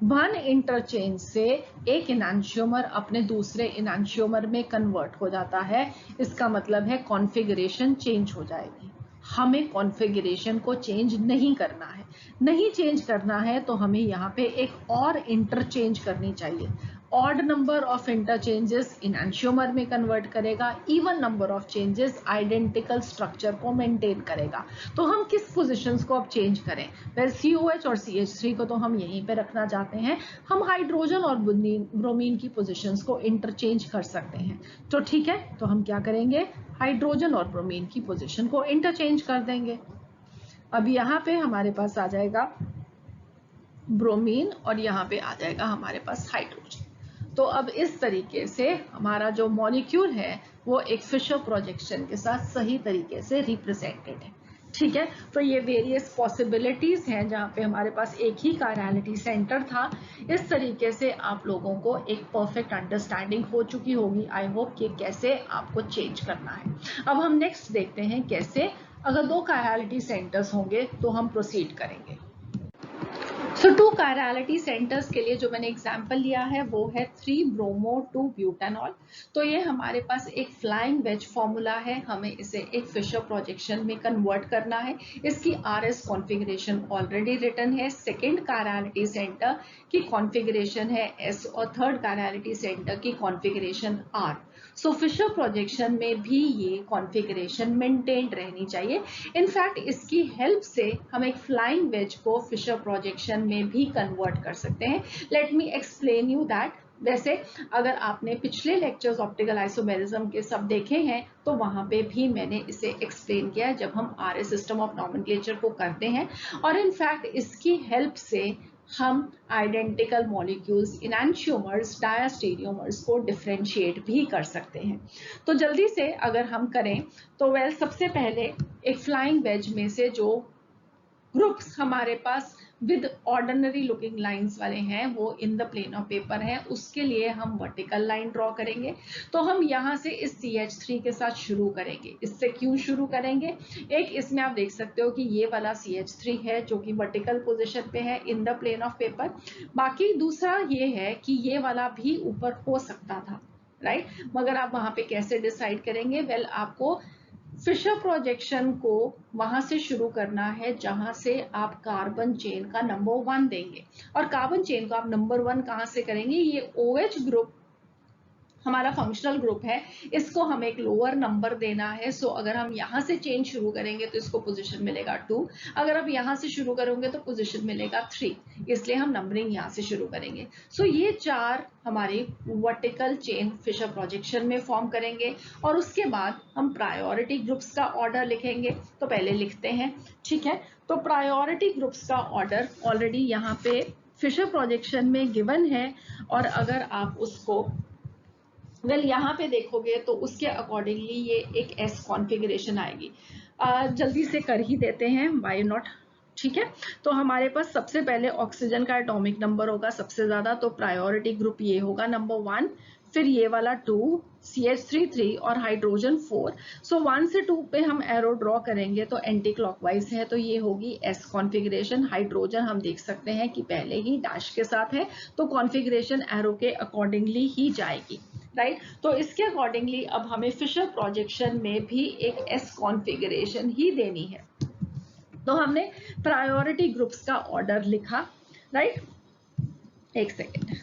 वन इंटरचेंज से एक इनैंशियोमर अपने दूसरे इनैंशियोमर में कन्वर्ट हो जाता है। इसका मतलब है कॉन्फ़िगरेशन चेंज हो जाएगी। हमें कॉन्फ़िगरेशन को चेंज नहीं करना है। नहीं चेंज करना है तो हमें यहाँ पे एक और इंटरचेंज करनी चाहिए। ऑड नंबर ऑफ इंटरचेंजेस इनैंशियोमर में कन्वर्ट करेगा, even number of changes identical structure को मेंटेन करेगा। तो हम किस पोजीशंस को अब चेंज करें, वेल COH और CH3 को तो हम यहीं पे रखना चाहते हैं। हम हाइड्रोजन और ब्रोमीन की पोजीशंस को इंटरचेंज कर सकते हैं। तो ठीक है, तो हम क्या करेंगे, हाइड्रोजन और ब्रोमीन की पोजीशन को इंटरचेंज कर देंगे। अब यहाँ पे हमारे पास आ जाएगा ब्रोमीन और यहाँ पे आ जाएगा हमारे पास हाइड्रोजन। तो अब इस तरीके से हमारा जो मॉलिक्यूल है वो एक फिशर प्रोजेक्शन के साथ सही तरीके से रिप्रेजेंटेड है। ठीक है, तो ये वेरियस पॉसिबिलिटीज हैं जहाँ पे हमारे पास एक ही कायरलिटी सेंटर था। इस तरीके से आप लोगों को एक परफेक्ट अंडरस्टैंडिंग हो चुकी होगी, आई होप, कि कैसे आपको चेंज करना है। अब हम नेक्स्ट देखते हैं कैसे अगर 2 कायरलिटी सेंटर्स होंगे तो हम प्रोसीड करेंगे। सो 2 कायरलिटी सेंटर्स के लिए जो मैंने एग्जांपल लिया है वो है 3 ब्रोमो 2 ब्यूटानॉल। तो ये हमारे पास एक फ्लाइंग वेज फॉर्मूला है, हमें इसे एक फिशर प्रोजेक्शन में कन्वर्ट करना है। इसकी RS कॉन्फ़िगरेशन ऑलरेडी रिटन है। सेकेंड कायरलिटी सेंटर की कॉन्फ़िगरेशन है S और थर्ड कायरलिटी सेंटर की कॉन्फ़िगरेशन R। सो फिशर प्रोजेक्शन में भी ये कॉन्फ़िगरेशन मेंटेन्ड रहनी चाहिए। इनफैक्ट इसकी हेल्प से हम एक फ्लाइंग वेज को फिशर प्रोजेक्शन में भी कन्वर्ट कर सकते हैं। Let me explain you that. वैसे अगर आपने पिछले लेक्चर्स ऑप्टिकल आइसोमेरिज्म के सब देखे हैं तो वहां पे भी मैंने इसे एक्सप्लेन किया है जब हम RS सिस्टम ऑफ नॉमेनक्लेचर को करते हैं। और इनफैक्ट इसकी हेल्प से हम आइडेंटिकल मॉलिक्यूल्स, इनैंशियोमर्स, डायस्टेरियोमर्स को डिफरेंशिएट भी कर सकते हैं। तो जल्दी से अगर हम करें तो वेल सबसे पहले एक फ्लाइंग वेज में से जो ग्रुप्स हमारे पास विद ऑर्डिनरी लुकिंग लाइंस वाले हैं वो in the plane of paper है, उसके लिए हम वर्टिकल लाइन ड्रॉ करेंगे। तो हम यहाँ से इस CH3 के साथ शुरू करेंगे। इससे क्यों शुरू करेंगे, एक इसमें आप देख सकते हो कि ये वाला CH3 है जो कि वर्टिकल पोजीशन पे है in the plane of paper. बाकी दूसरा ये है कि ये वाला भी ऊपर हो सकता था, राइट, मगर आप वहां पे कैसे डिसाइड करेंगे, वेल आपको फिशर प्रोजेक्शन को वहां से शुरू करना है जहां से आप कार्बन चेन का नंबर 1 देंगे। और कार्बन चेन को आप नंबर 1 कहां से करेंगे, ये OH ग्रुप हमारा फंक्शनल ग्रुप है, इसको हम एक लोअर नंबर देना है। सो अगर हम यहाँ से चेन शुरू करेंगे तो इसको पोजीशन मिलेगा 2, अगर आप यहाँ से शुरू करोगे तो पोजीशन मिलेगा 3, इसलिए हम नंबरिंग यहाँ से शुरू करेंगे। सो ये 4 हमारी वर्टिकल चेन फिशर प्रोजेक्शन में फॉर्म करेंगे। और उसके बाद हम प्रायोरिटी ग्रुप्स का ऑर्डर लिखेंगे। तो पहले लिखते हैं, ठीक है, तो प्रायोरिटी ग्रुप्स का ऑर्डर ऑलरेडी यहाँ पे फिशर प्रोजेक्शन में गिवन है। और अगर आप उसको यहाँ पे देखोगे तो उसके अकॉर्डिंगली ये एक S कॉन्फ़िगरेशन आएगी। जल्दी से कर ही देते हैं, वाई नॉट। ठीक है, तो हमारे पास सबसे पहले ऑक्सीजन का एटॉमिक नंबर होगा सबसे ज्यादा, तो प्रायोरिटी ग्रुप ये होगा नंबर 1, फिर ये वाला 2, CH3 3 और हाइड्रोजन 4। सो 1 से 2 पे हम एरो ड्रॉ करेंगे तो एंटी क्लॉकवाइज है, तो ये होगी S कॉन्फ़िगरेशन। हाइड्रोजन हम देख सकते हैं कि पहले ही डैश के साथ है, तो कॉन्फ़िगरेशन एरो के अकॉर्डिंगली ही जाएगी, राइट। तो इसके अकॉर्डिंगली अब हमें फिशर प्रोजेक्शन में भी एक S कॉन्फ़िगरेशन ही देनी है। तो हमने प्रायोरिटी ग्रुप्स का ऑर्डर लिखा, राइट। एक सेकेंड,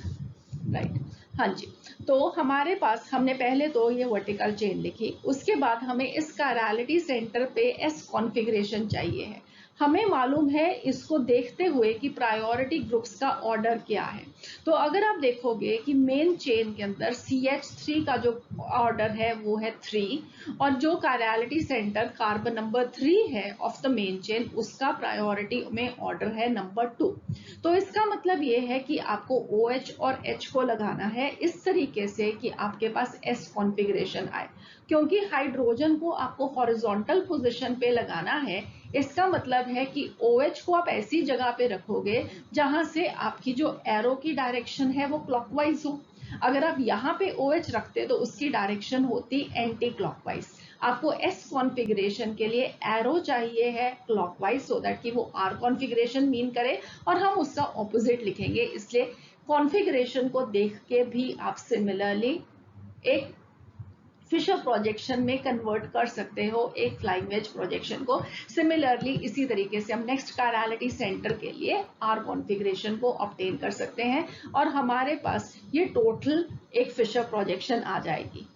राइट, हाँ जी। तो हमारे पास हमने पहले तो ये वर्टिकल चेन लिखी, उसके बाद हमें इस कायरलिटी सेंटर पे S कॉन्फ़िगरेशन चाहिए है। हमें मालूम है इसको देखते हुए कि प्रायोरिटी ग्रुप्स का ऑर्डर क्या है। तो अगर आप देखोगे कि मेन चेन के अंदर CH3 का जो ऑर्डर है वो है 3, और जो कायरलिटी सेंटर कार्बन नंबर 3 है ऑफ द मेन चेन, उसका प्रायोरिटी में ऑर्डर है नंबर 2। तो इसका मतलब ये है कि आपको OH और H को लगाना है इस तरीके से कि आपके पास S कॉन्फ़िगरेशन आए, क्योंकि हाइड्रोजन को आपको हॉरिजॉन्टल पोजीशन पे लगाना है। इसका मतलब है कि OH को आप ऐसी जगह पे रखोगे जहां से आपकी जो एरो की डायरेक्शन है वो क्लॉकवाइज हो। अगर आप यहाँ पे OH रखते तो उसकी डायरेक्शन होती एंटी क्लॉकवाइज। आपको S कॉन्फ़िगरेशन के लिए एरो चाहिए है क्लॉकवाइज, सो दैट कि वो R कॉन्फ़िगरेशन मीन करे, और हम उसका ऑपोजिट लिखेंगे। इसलिए कॉन्फ़िगरेशन को देख के भी आप सिमिलरली एक फिशर प्रोजेक्शन में कन्वर्ट कर सकते हो एक फ्लाइंग वेज प्रोजेक्शन को। सिमिलरली इसी तरीके से हम नेक्स्ट कायरलिटी सेंटर के लिए R कॉन्फ़िगरेशन को ऑब्टेन कर सकते हैं, और हमारे पास ये टोटल एक फिशर प्रोजेक्शन आ जाएगी।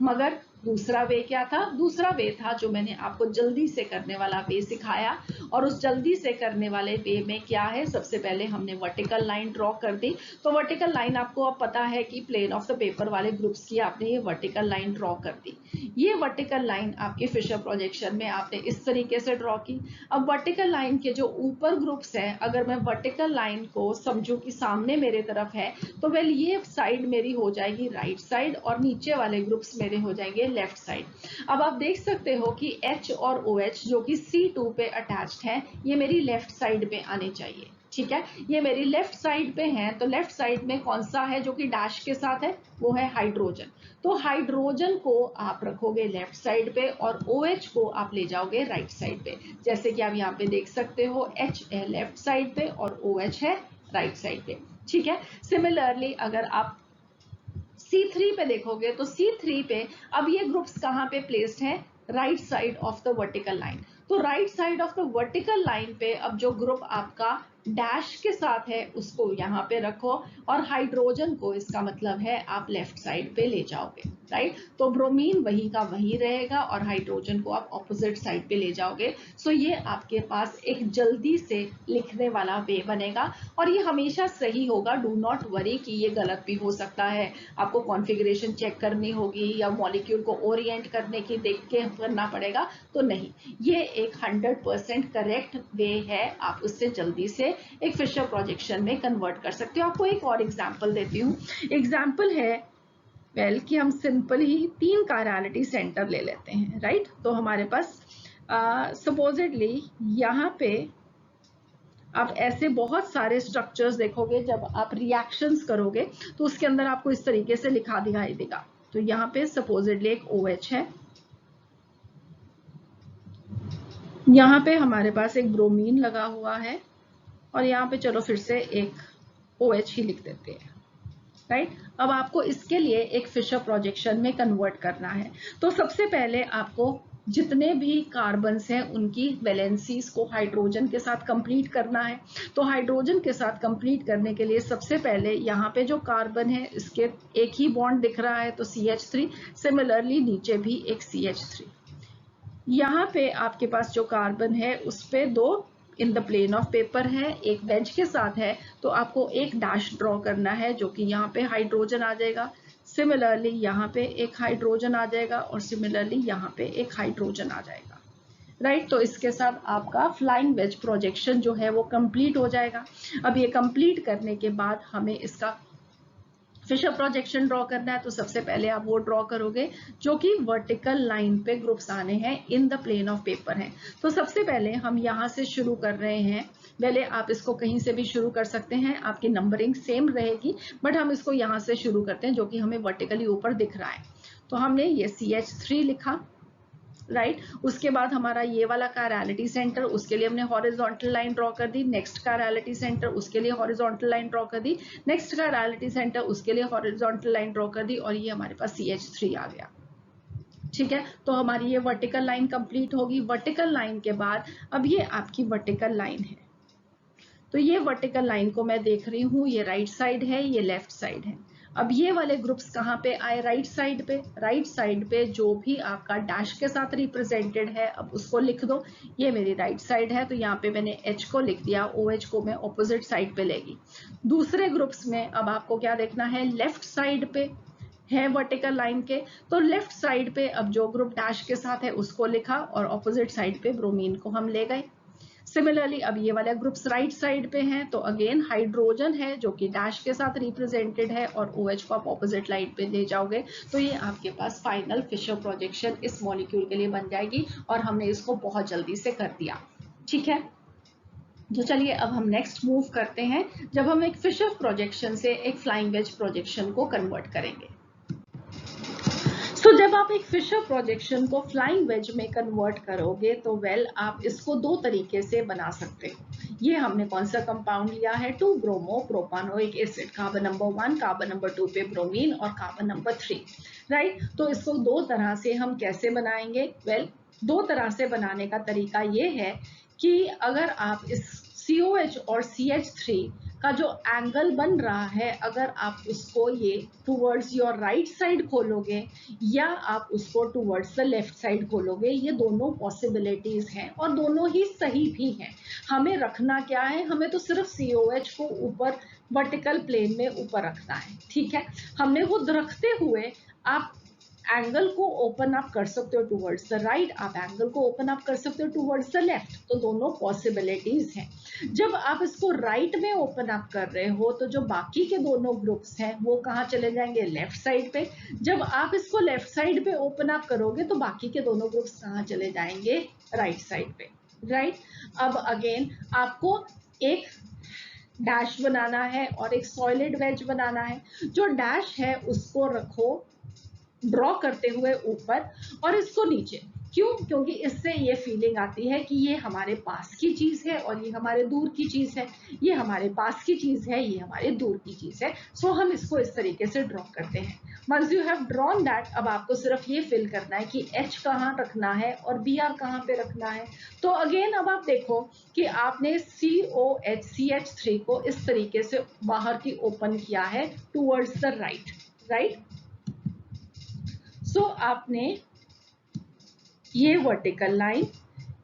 मगर दूसरा वे क्या था? दूसरा वे था जो मैंने आपको जल्दी से करने वाला वे सिखाया, और उस जल्दी से करने वाले वे में क्या है, सबसे पहले हमने वर्टिकल लाइन ड्रॉ कर दी। तो वर्टिकल लाइन आपको अब पता है कि प्लेन ऑफ द पेपर वाले ग्रुप्स की आपने ये वर्टिकल लाइन ड्रॉ कर दी। ये वर्टिकल लाइन आपके फिशर प्रोजेक्शन में आपने इस तरीके से ड्रॉ की। अब वर्टिकल लाइन के जो ऊपर ग्रुप्स हैं, अगर मैं वर्टिकल लाइन को समझूं कि सामने मेरे तरफ है, तो वेल ये साइड मेरी हो जाएगी राइट साइड, और नीचे वाले ग्रुप्स मेरे हो जाएंगे लेफ्ट साइड। अब आप देख सकते हो कि H और OH जो कि C2 पे अटैच्ड है, ये मेरी लेफ्ट साइड पे आने चाहिए, ठीक है। ये मेरी लेफ्ट साइड पे है, तो लेफ्ट साइड में कौन सा है जो कि डैश के साथ है? वो है हाइड्रोजन। तो हाइड्रोजन को आप रखोगे लेफ्ट साइड पे और OH को आप ले जाओगे राइट साइड पे। जैसे कि आप यहाँ पे देख सकते हो, H है लेफ्ट साइड पे और OH है राइट साइड पे, ठीक है। सिमिलरली अगर आप C3 पे देखोगे तो C3 पे अब ये ग्रुप्स कहाँ पे प्लेस्ड हैं? Right side of the vertical line. तो right side of the vertical line पे अब जो ग्रुप आपका डैश के साथ है उसको यहाँ पे रखो, और हाइड्रोजन को, इसका मतलब है आप लेफ्ट साइड पे ले जाओगे, राइट। तो ब्रोमीन वही का वही रहेगा और हाइड्रोजन को आप ऑपोजिट साइड पे ले जाओगे। सो ये आपके पास एक जल्दी से लिखने वाला वे बनेगा, और ये हमेशा सही होगा। डू नॉट वरी कि ये गलत भी हो सकता है, आपको कॉन्फ़िगरेशन चेक करनी होगी या मॉलिक्यूल को ओरिएंट करने की देख के करना पड़ेगा, तो नहीं, ये एक 100% करेक्ट वे है। आप उससे जल्दी से एक फिशर प्रोजेक्शन में कन्वर्ट कर सकते हो। आपको एक और एग्जांपल देती हूँ। एग्जांपल है कि हम सिंपल ही 3 कायरलिटी सेंटर ले लेते हैं, राइट। तो हमारे पास सपोजिटली यहाँ पे आप ऐसे बहुत सारे स्ट्रक्चर्स देखोगे, जब आप रिएक्शंस करोगे तो उसके अंदर आपको इस तरीके से लिखा दिखाई देगा। तो यहाँ पे सपोजिटली एक OH है, यहाँ पे हमारे पास एक ब्रोमीन लगा हुआ है, और यहाँ पे चलो फिर से एक OH ही लिख देते हैं, राइट। अब आपको इसके लिए एक फिशर प्रोजेक्शन में कन्वर्ट करना है। तो सबसे पहले आपको जितने भी कार्बन्स हैं उनकी वैलेंसीज को हाइड्रोजन के साथ कंप्लीट करना है। तो हाइड्रोजन के साथ कंप्लीट करने के लिए सबसे पहले यहाँ पे जो कार्बन है इसके एक ही बॉन्ड दिख रहा है, तो CH3। सिमिलरली नीचे भी एक CH3। यहाँ पे आपके पास जो कार्बन है उस पे 2 in the plane of paper है, एक वेज के साथ है, तो आपको एक डैश ड्रॉ करना है जो कि यहाँ पे हाइड्रोजन आ जाएगा। सिमिलरली यहाँ पे एक हाइड्रोजन आ जाएगा, और सिमिलरली यहाँ पे एक हाइड्रोजन आ जाएगा, राइट। तो इसके साथ आपका फ्लाइंग वेज प्रोजेक्शन जो है वो कंप्लीट हो जाएगा। अब ये कंप्लीट करने के बाद हमें इसका फिशर प्रोजेक्शन ड्रॉ करना है। तो सबसे पहले आप वो ड्रॉ करोगे जो कि वर्टिकल लाइन पे ग्रुप्स आने हैं, in the plane of paper हैं। तो सबसे पहले हम यहाँ से शुरू कर रहे हैं पहले आप इसको कहीं से भी शुरू कर सकते हैं, आपकी नंबरिंग सेम रहेगी, बट हम इसको यहाँ से शुरू करते हैं जो कि हमें वर्टिकली ऊपर दिख रहा है। तो हमने ये CH3 लिखा, राइट। उसके बाद हमारा ये वाला कायरलिटी सेंटर, उसके लिए हमने हॉरिजॉन्टल लाइन ड्रॉ कर दी। नेक्स्ट कायरलिटी सेंटर, उसके लिए हॉरिजॉन्टल लाइन ड्रॉ कर दी। नेक्स्ट कायरलिटी सेंटर, उसके लिए हॉरिजॉन्टल लाइन ड्रॉ कर दी, और ये हमारे पास CH3 आ गया। ठीक है, तो हमारी ये वर्टिकल लाइन कंप्लीट होगी। वर्टिकल लाइन के बाद अब ये आपकी वर्टिकल लाइन है, तो ये वर्टिकल लाइन को मैं देख रही हूँ, ये राइट साइड है, ये लेफ्ट साइड है। अब ये वाले ग्रुप्स कहाँ पे आए? राइट साइड पे। राइट साइड पे जो भी आपका डैश के साथ रिप्रेजेंटेड है, अब उसको लिख दो। ये मेरी राइट साइड है, तो यहाँ पे मैंने H को लिख दिया, OH को मैं ऑपोजिट साइड पे लेगी। दूसरे ग्रुप्स में अब आपको क्या देखना है? लेफ्ट साइड पे है वर्टिकल लाइन के, तो लेफ्ट साइड पे अब जो ग्रुप डैश के साथ है उसको लिखा, और ऑपोजिट साइड पे ब्रोमीन को हम ले गए। सिमिलरली अब ये वाले ग्रुप्स राइट साइड पे हैं, तो अगेन हाइड्रोजन है जो कि डैश के साथ रिप्रेजेंटेड है, और OH को आप ऑपोजिट लाइन पे ले जाओगे, तो ये आपके पास फाइनल फिशर प्रोजेक्शन इस मॉलिक्यूल के लिए बन जाएगी, और हमने इसको बहुत जल्दी से कर दिया। ठीक है, तो चलिए अब हम नेक्स्ट मूव करते हैं, जब हम एक फिशर प्रोजेक्शन से एक फ्लाइंग वेज प्रोजेक्शन को कन्वर्ट करेंगे। तो जब आप एक फिशर प्रोजेक्शन को फ्लाइंग वेज में कन्वर्ट करोगे, तो वेल आप इसको दो तरीके से बना सकते हो। ये हमने कौन सा कंपाउंड लिया है? Two bromopropanoic acid, carbon number 1, carbon number 2 पे ब्रोमीन और कार्बन नंबर 3, राइट। तो इसको दो तरह से हम कैसे बनाएंगे? वेल, दो तरह से बनाने का तरीका ये है कि अगर आप इस COH और CH3 का जो एंगल बन रहा है, अगर आप उसको ये टूवर्ड्स योर राइट साइड खोलोगे या आप उसको टूवर्ड्स द लेफ्ट साइड खोलोगे, ये दोनों पॉसिबिलिटीज हैं और दोनों ही सही भी हैं। हमें रखना क्या है? हमें तो सिर्फ COH को ऊपर वर्टिकल प्लेन में ऊपर रखना है। ठीक है, हमने वो रखते हुए आप एंगल को ओपन अप कर सकते हो टूवर्ड्स द राइट, आप एंगल को ओपन अप कर सकते हो टूवर्ड्स द लेफ्ट, तो दोनों पॉसिबिलिटीज हैं। जब आप इसको राइट में ओपन अप कर रहे हो, तो जो बाकी के दोनों ग्रुप्स हैं वो कहाँ चले जाएंगे? लेफ्ट साइड पे। जब आप इसको लेफ्ट साइड पे ओपन अप करोगे, तो बाकी के दोनों ग्रुप्स कहाँ चले जाएंगे? राइट साइड पे, राइट। अब अगेन आपको एक डैश बनाना है और एक सॉलिड वेज बनाना है। जो डैश है उसको रखो ड्रॉ करते हुए ऊपर, और इसको नीचे। क्यों? क्योंकि इससे ये फीलिंग आती है कि ये हमारे पास की चीज है और ये हमारे दूर की चीज है, ये हमारे पास की चीज है, ये हमारे दूर की चीज है। सो हम इसको इस तरीके से ड्रॉ करते हैं। Once you have drawn that, अब आपको सिर्फ ये फिल करना है कि H कहाँ रखना है और Br कहाँ पे रखना है। तो अगेन अब आप देखो कि आपने COH CH3 को इस तरीके से बाहर की ओपन किया है towards the right, right. So आपने ये वर्टिकल लाइन,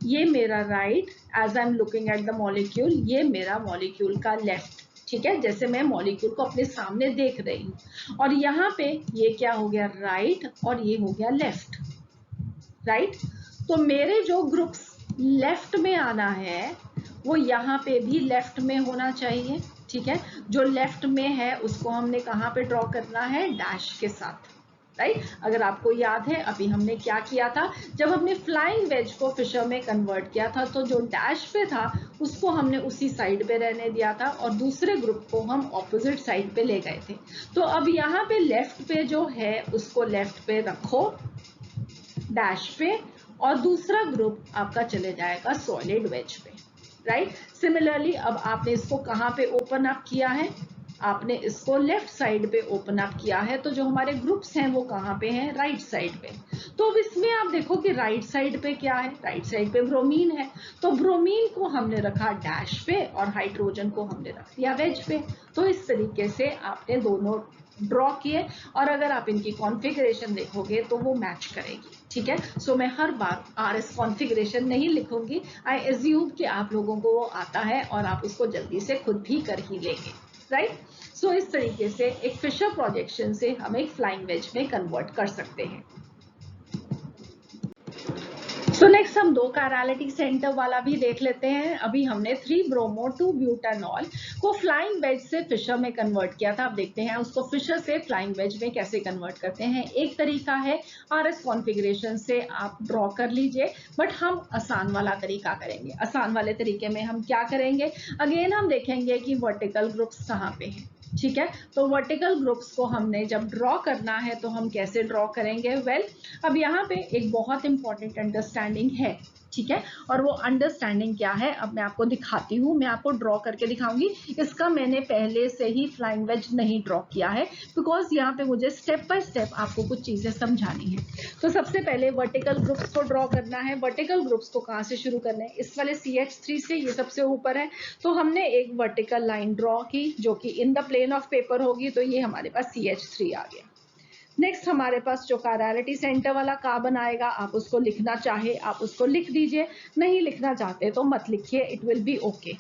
ये मेरा right, as I am looking at the molecule, ये मेरा मॉलिक्यूल का लेफ्ट। ठीक है, जैसे मैं मॉलिक्यूल को अपने सामने देख रही हूँ, और यहाँ पे ये क्या हो गया? राइट, और ये हो गया लेफ्ट, राइट। तो मेरे जो ग्रुप्स लेफ्ट में आना है वो यहाँ पे भी लेफ्ट में होना चाहिए। ठीक है, जो लेफ्ट में है उसको हमने कहाँ पे ड्रॉ करना है? डैश के साथ, राइट। अगर आपको याद है अभी हमने क्या किया था, जब हमने फ्लाइंग वेज को फिशर में कन्वर्ट किया था, तो जो डैश पे था उसको हमने उसी साइड पे रहने दिया था और दूसरे ग्रुप को हम ऑपोजिट साइड पे ले गए थे। तो अब यहाँ पे लेफ्ट पे जो है उसको लेफ्ट पे रखो डैश पे, और दूसरा ग्रुप आपका चले जाएगा सॉलिड वेज पे, राइट। सिमिलरली अब आपने इसको कहाँ पे ओपन अप किया है? आपने इसको लेफ्ट साइड पे ओपन अप किया है, तो जो हमारे ग्रुप्स हैं वो कहाँ पे हैं? राइट साइड पे। तो अब इसमें आप देखो कि राइट साइड पे क्या है? राइट साइड पे ब्रोमीन है, तो ब्रोमीन को हमने रखा डैश पे और हाइड्रोजन को हमने रख दिया वेज पे। तो इस तरीके से आपने दोनों ड्रॉ किए, और अगर आप इनकी कॉन्फ़िगरेशन देखोगे तो वो मैच करेगी। ठीक है, सो मैं हर बार RS कॉन्फ़िगरेशन नहीं लिखूंगी, आई एज्यूम कि आप लोगों को वो आता है और आप उसको जल्दी से खुद भी कर ही लेंगे, राइट। सो इस तरीके से एक फिशर प्रोजेक्शन से हम एक फ्लाइंग वेज में कन्वर्ट कर सकते हैं। सो नेक्स्ट हम 2 कायरलिटी सेंटर वाला भी देख लेते हैं। अभी हमने 3 ब्रोमो 2 ब्यूटानॉल को फ्लाइंग वेज से फिशर में कन्वर्ट किया था। अब देखते हैं उसको फिशर से फ्लाइंग वेज में कैसे कन्वर्ट करते हैं। एक तरीका है RS कॉन्फ़िगरेशन से आप ड्रॉ कर लीजिए, बट हम आसान वाला तरीका करेंगे। आसान वाले तरीके में हम क्या करेंगे, अगेन हम देखेंगे कि वर्टिकल ग्रुप्स कहाँ पे हैं। ठीक है, तो वर्टिकल ग्रुप्स को हमने जब ड्रॉ करना है तो हम कैसे ड्रॉ करेंगे। अब यहाँ पे एक बहुत इंपॉर्टेंट अंडरस्टैंडिंग है, ठीक है, और वो अंडरस्टैंडिंग क्या है अब मैं आपको दिखाती हूँ, मैं आपको ड्रॉ करके दिखाऊंगी। इसका मैंने पहले से ही फ्लाइंग वेज नहीं ड्रॉ किया है, बिकॉज यहाँ पे मुझे स्टेप बाय स्टेप आपको कुछ चीजें समझानी है। तो सबसे पहले वर्टिकल ग्रुप्स को ड्रॉ करना है। वर्टिकल ग्रुप्स को कहाँ से शुरू करना है, इस वाले CH3 से, ये सबसे ऊपर है। तो हमने एक वर्टिकल लाइन ड्रॉ की जो कि in the plane of paper होगी, तो ये हमारे पास CH3 आ गया। नेक्स्ट हमारे पास जो कायरलिटी सेंटर वाला कार्बन आएगा, आप उसको लिखना चाहे आप उसको लिख दीजिए, नहीं लिखना चाहते तो मत लिखिए, इट विल बी ओके।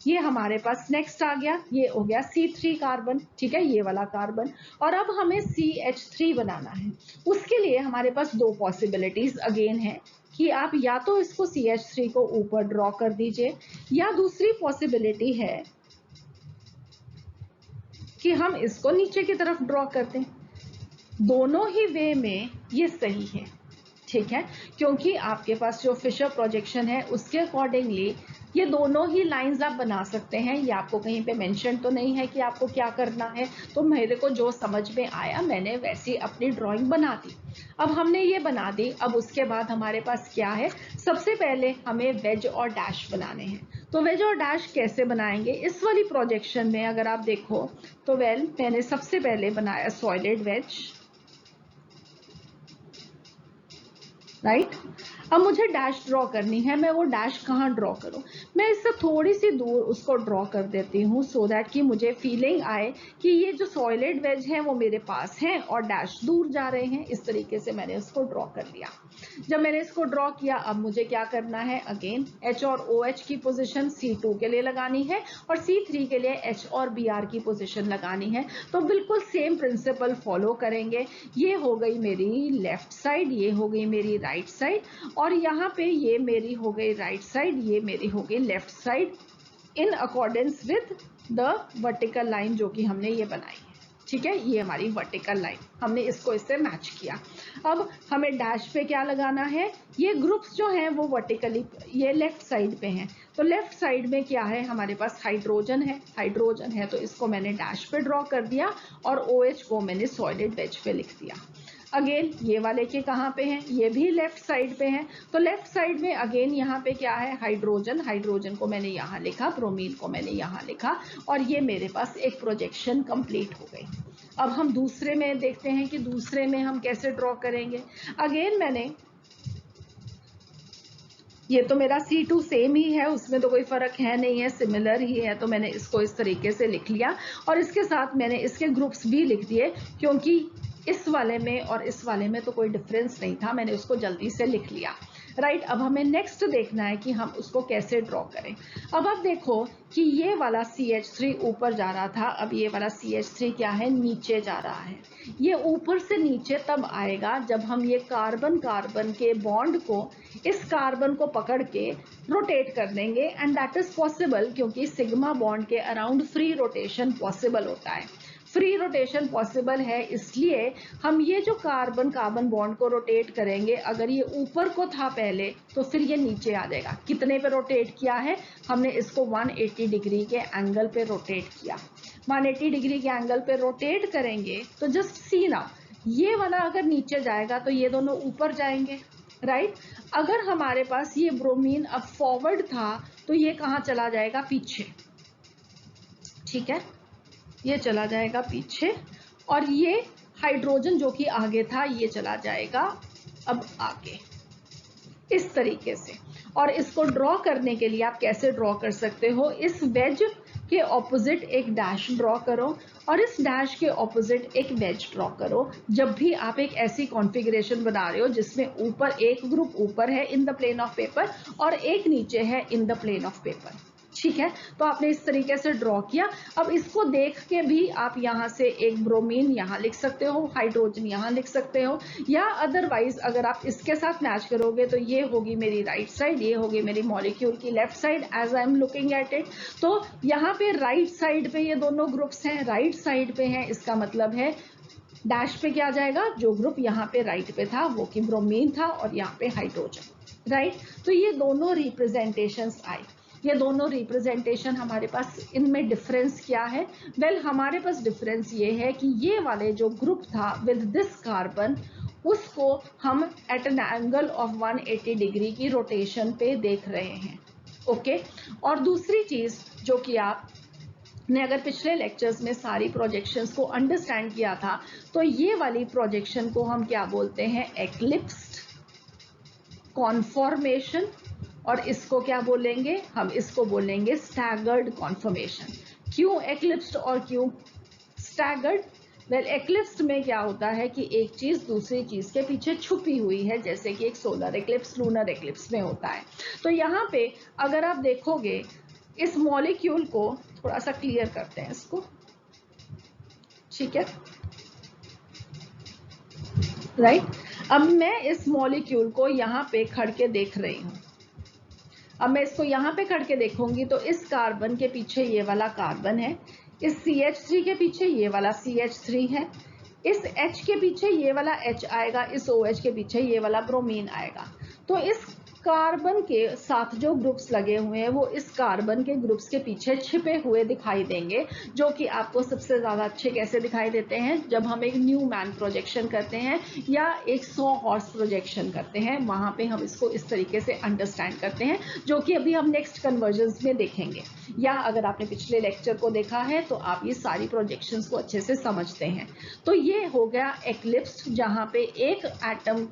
ये हमारे पास नेक्स्ट आ गया, ये हो गया C3 कार्बन, ठीक है, ये वाला कार्बन। और अब हमें CH3 बनाना है। उसके लिए हमारे पास 2 पॉसिबिलिटीज अगेन है कि आप या तो इसको CH3 को ऊपर ड्रॉ कर दीजिए, या दूसरी पॉसिबिलिटी है कि हम इसको नीचे की तरफ ड्रॉ कर दें। दोनों ही वे में ये सही है, ठीक है, क्योंकि आपके पास जो फिशर प्रोजेक्शन है उसके अकॉर्डिंगली ये दोनों ही लाइंस आप बना सकते हैं। ये आपको कहीं पे मेंशन तो नहीं है कि आपको क्या करना है, तो मेरे को जो समझ में आया मैंने वैसी अपनी ड्राइंग बना दी। अब हमने ये बना दी, अब उसके बाद हमारे पास क्या है, सबसे पहले हमें वेज और डैश बनाने हैं। तो वेज और डैश कैसे बनाएंगे, इस वाली प्रोजेक्शन में अगर आप देखो तो मैंने सबसे पहले बनाया सॉलिड वेज, राइट। अब मुझे डैश ड्रॉ करनी है, मैं वो डैश कहाँ ड्रॉ करूँ, मैं इससे थोड़ी सी दूर उसको ड्रॉ कर देती हूँ, सो दैट कि मुझे फीलिंग आए कि ये जो सॉलिड वेज है वो मेरे पास है और डैश दूर जा रहे हैं। इस तरीके से मैंने इसको ड्रॉ कर लिया। जब मैंने इसको ड्रॉ किया, अब मुझे क्या करना है, अगेन H और OH की पोजिशन C2 के लिए लगानी है और C3 के लिए H और Br की पोजिशन लगानी है। तो बिल्कुल सेम प्रिंसिपल फॉलो करेंगे। ये हो गई मेरी लेफ्ट साइड, ये हो गई मेरी राइट साइड, और यहाँ पे ये मेरी हो गई राइट साइड, ये मेरी हो गई left side, in accordance with the vertical line जो कि हमने ये बनाई है। ठीक है, ये हमारी वर्टिकल लाइन, हमने इसको इससे मैच किया। अब हमें डैश पे क्या लगाना है, ये ग्रुप्स जो हैं वो वर्टिकली ये लेफ्ट साइड पे हैं, तो लेफ्ट साइड में क्या है, हमारे पास हाइड्रोजन है, तो इसको मैंने डैश पे ड्रॉ कर दिया और OH को मैंने सॉलिड वेज पे लिख दिया। अगेन ये वाले के कहाँ पे हैं, ये भी लेफ्ट साइड पे हैं, तो लेफ्ट साइड में अगेन यहाँ पे क्या है, हाइड्रोजन को मैंने यहाँ लिखा, ब्रोमीन को मैंने यहाँ लिखा, और ये मेरे पास एक प्रोजेक्शन कंप्लीट हो गई। अब हम दूसरे में देखते हैं कि दूसरे में हम कैसे ड्रॉ करेंगे। अगेन मैंने, ये तो मेरा C2 सेम ही है, उसमें तो कोई फर्क है नहीं है, सिमिलर ही है, तो मैंने इसको इस तरीके से लिख लिया और इसके साथ मैंने इसके ग्रुप्स भी लिख दिए, क्योंकि इस वाले में और इस वाले में तो कोई डिफरेंस नहीं था, मैंने उसको जल्दी से लिख लिया, राइट। अब हमें नेक्स्ट देखना है कि हम उसको कैसे ड्रॉ करें। अब आप देखो कि ये वाला CH3 ऊपर जा रहा था, अब ये वाला CH3 क्या है, नीचे जा रहा है। ये ऊपर से नीचे तब आएगा जब हम ये कार्बन कार्बन के बॉन्ड को, इस कार्बन को पकड़ के रोटेट कर देंगे, एंड दैट इज पॉसिबल क्योंकि सिग्मा बॉन्ड के अराउंड फ्री रोटेशन पॉसिबल होता है। फ्री रोटेशन पॉसिबल है, इसलिए हम ये जो कार्बन कार्बन बॉन्ड को रोटेट करेंगे, अगर ये ऊपर को था पहले तो फिर ये नीचे आ जाएगा। कितने पे रोटेट किया है हमने, इसको 180 डिग्री के एंगल पे रोटेट किया। 180 डिग्री के एंगल पे रोटेट करेंगे तो जस्ट सी ना, ये वाला अगर नीचे जाएगा तो ये दोनों ऊपर जाएंगे, राइट। अगर हमारे पास ये ब्रोमीन अब फॉरवर्ड था तो ये कहाँ चला जाएगा, पीछे, ठीक है, ये चला जाएगा पीछे, और ये हाइड्रोजन जो कि आगे था ये चला जाएगा अब आगे, इस तरीके से। और इसको ड्रॉ करने के लिए आप कैसे ड्रॉ कर सकते हो, इस वेज के ऑपोजिट एक डैश ड्रॉ करो और इस डैश के ऑपोजिट एक वेज ड्रॉ करो। जब भी आप एक ऐसी कॉन्फ़िगरेशन बना रहे हो जिसमें ऊपर एक ग्रुप ऊपर है in the plane of paper और एक नीचे है in the plane of paper, ठीक है, तो आपने इस तरीके से ड्रॉ किया। अब इसको देख के भी आप यहाँ से एक ब्रोमीन यहाँ लिख सकते हो, हाइड्रोजन यहाँ लिख सकते हो, या अदरवाइज अगर आप इसके साथ मैच करोगे तो ये होगी मेरी राइट साइड, ये होगी मेरी मॉलिक्यूल की left side as I am looking at it. तो यहाँ पे राइट साइड पे ये दोनों ग्रुप्स हैं, राइट साइड पे हैं, इसका मतलब है डैश पे क्या आ जाएगा, जो ग्रुप यहाँ पे राइट पे था वो कि ब्रोमीन था और यहाँ पे हाइड्रोजन, राइट। तो ये दोनों रिप्रेजेंटेशंस आई। ये दोनों रिप्रेजेंटेशन हमारे पास, इनमें डिफरेंस क्या है? वेल, हमारे पास डिफरेंस ये है कि ये वाले जो ग्रुप था विद दिस कार्बन, उसको हम at an angle of 180 degree की रोटेशन पे देख रहे हैं, ओके। और दूसरी चीज जो कि आप ने अगर पिछले लेक्चर्स में सारी प्रोजेक्शंस को अंडरस्टैंड किया था, तो ये वाली प्रोजेक्शन को हम क्या बोलते हैं? एक्लिप्स्ड कॉन्फॉर्मेशन। और इसको क्या बोलेंगे? हम इसको बोलेंगे स्टैगर्ड कॉन्फॉर्मेशन। क्यों एक्लिप्स्ड और क्यों स्टैगर्ड? वेल, एक्लिप्स्ड में क्या होता है कि एक चीज दूसरी चीज के पीछे छुपी हुई है, जैसे कि एक सोलर एक्लिप्स, लूनर एक्लिप्स में होता है। तो यहाँ पे अगर आप देखोगे इस मॉलिक्यूल को, थोड़ा सा क्लियर करते हैं इसको, ठीक है, राइट। अब मैं इस मॉलिक्यूल को यहाँ पे खड़ के देख रही हूँ। अब मैं इसको यहाँ पे खड़ के देखूंगी तो इस कार्बन के पीछे ये वाला कार्बन है, इस CH3 के पीछे ये वाला CH3 है, इस H के पीछे ये वाला H आएगा, इस OH के पीछे ये वाला ब्रोमीन आएगा। तो इस कार्बन के साथ जो ग्रुप्स लगे हुए हैं वो इस कार्बन के ग्रुप्स के पीछे छिपे हुए दिखाई देंगे, जो कि आपको सबसे ज्यादा अच्छे कैसे दिखाई देते हैं? जब हम एक न्यू मैन प्रोजेक्शन करते हैं या एक 100 हॉर्स प्रोजेक्शन करते हैं, वहां पे हम इसको इस तरीके से अंडरस्टैंड करते हैं, जो कि अभी हम नेक्स्ट कन्वर्जन्स में देखेंगे। या अगर आपने पिछले लेक्चर को देखा है तो आप ये सारी प्रोजेक्शंस को अच्छे से समझते हैं। तो ये हो गया एक्लिप्स्ड, जहां पे एक एटम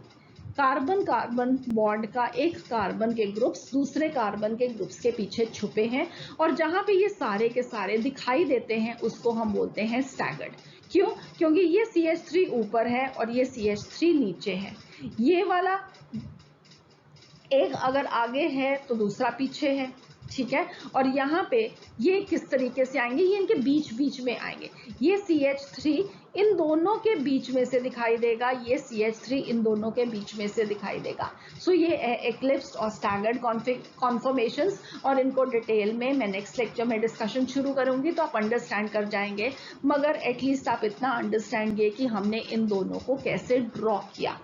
कार्बन कार्बन बॉन्ड का एक कार्बन के ग्रुप्स दूसरे कार्बन के ग्रुप्स के पीछे छुपे हैं, और जहां पे ये सारे के सारे दिखाई देते हैं उसको हम बोलते हैं स्टैगर्ड। क्यों? क्योंकि ये CH3 ऊपर है और ये CH3 नीचे है। ये वाला एक अगर आगे है तो दूसरा पीछे है, ठीक है। और यहाँ पे ये किस तरीके से आएंगे? ये इनके बीच बीच में आएंगे। ये CH3 इन दोनों के बीच में से दिखाई देगा, ये CH3 इन दोनों के बीच में से दिखाई देगा। सो ये है एक्लिप्स्ड और स्टैगर्ड कॉन्फॉर्मेशंस, और इनको डिटेल में मैं नेक्स्ट लेक्चर में डिस्कशन शुरू करूंगी तो आप अंडरस्टैंड कर जाएंगे। मगर एटलीस्ट आप इतना अंडरस्टैंड किए कि हमने इन दोनों को कैसे ड्रॉ किया।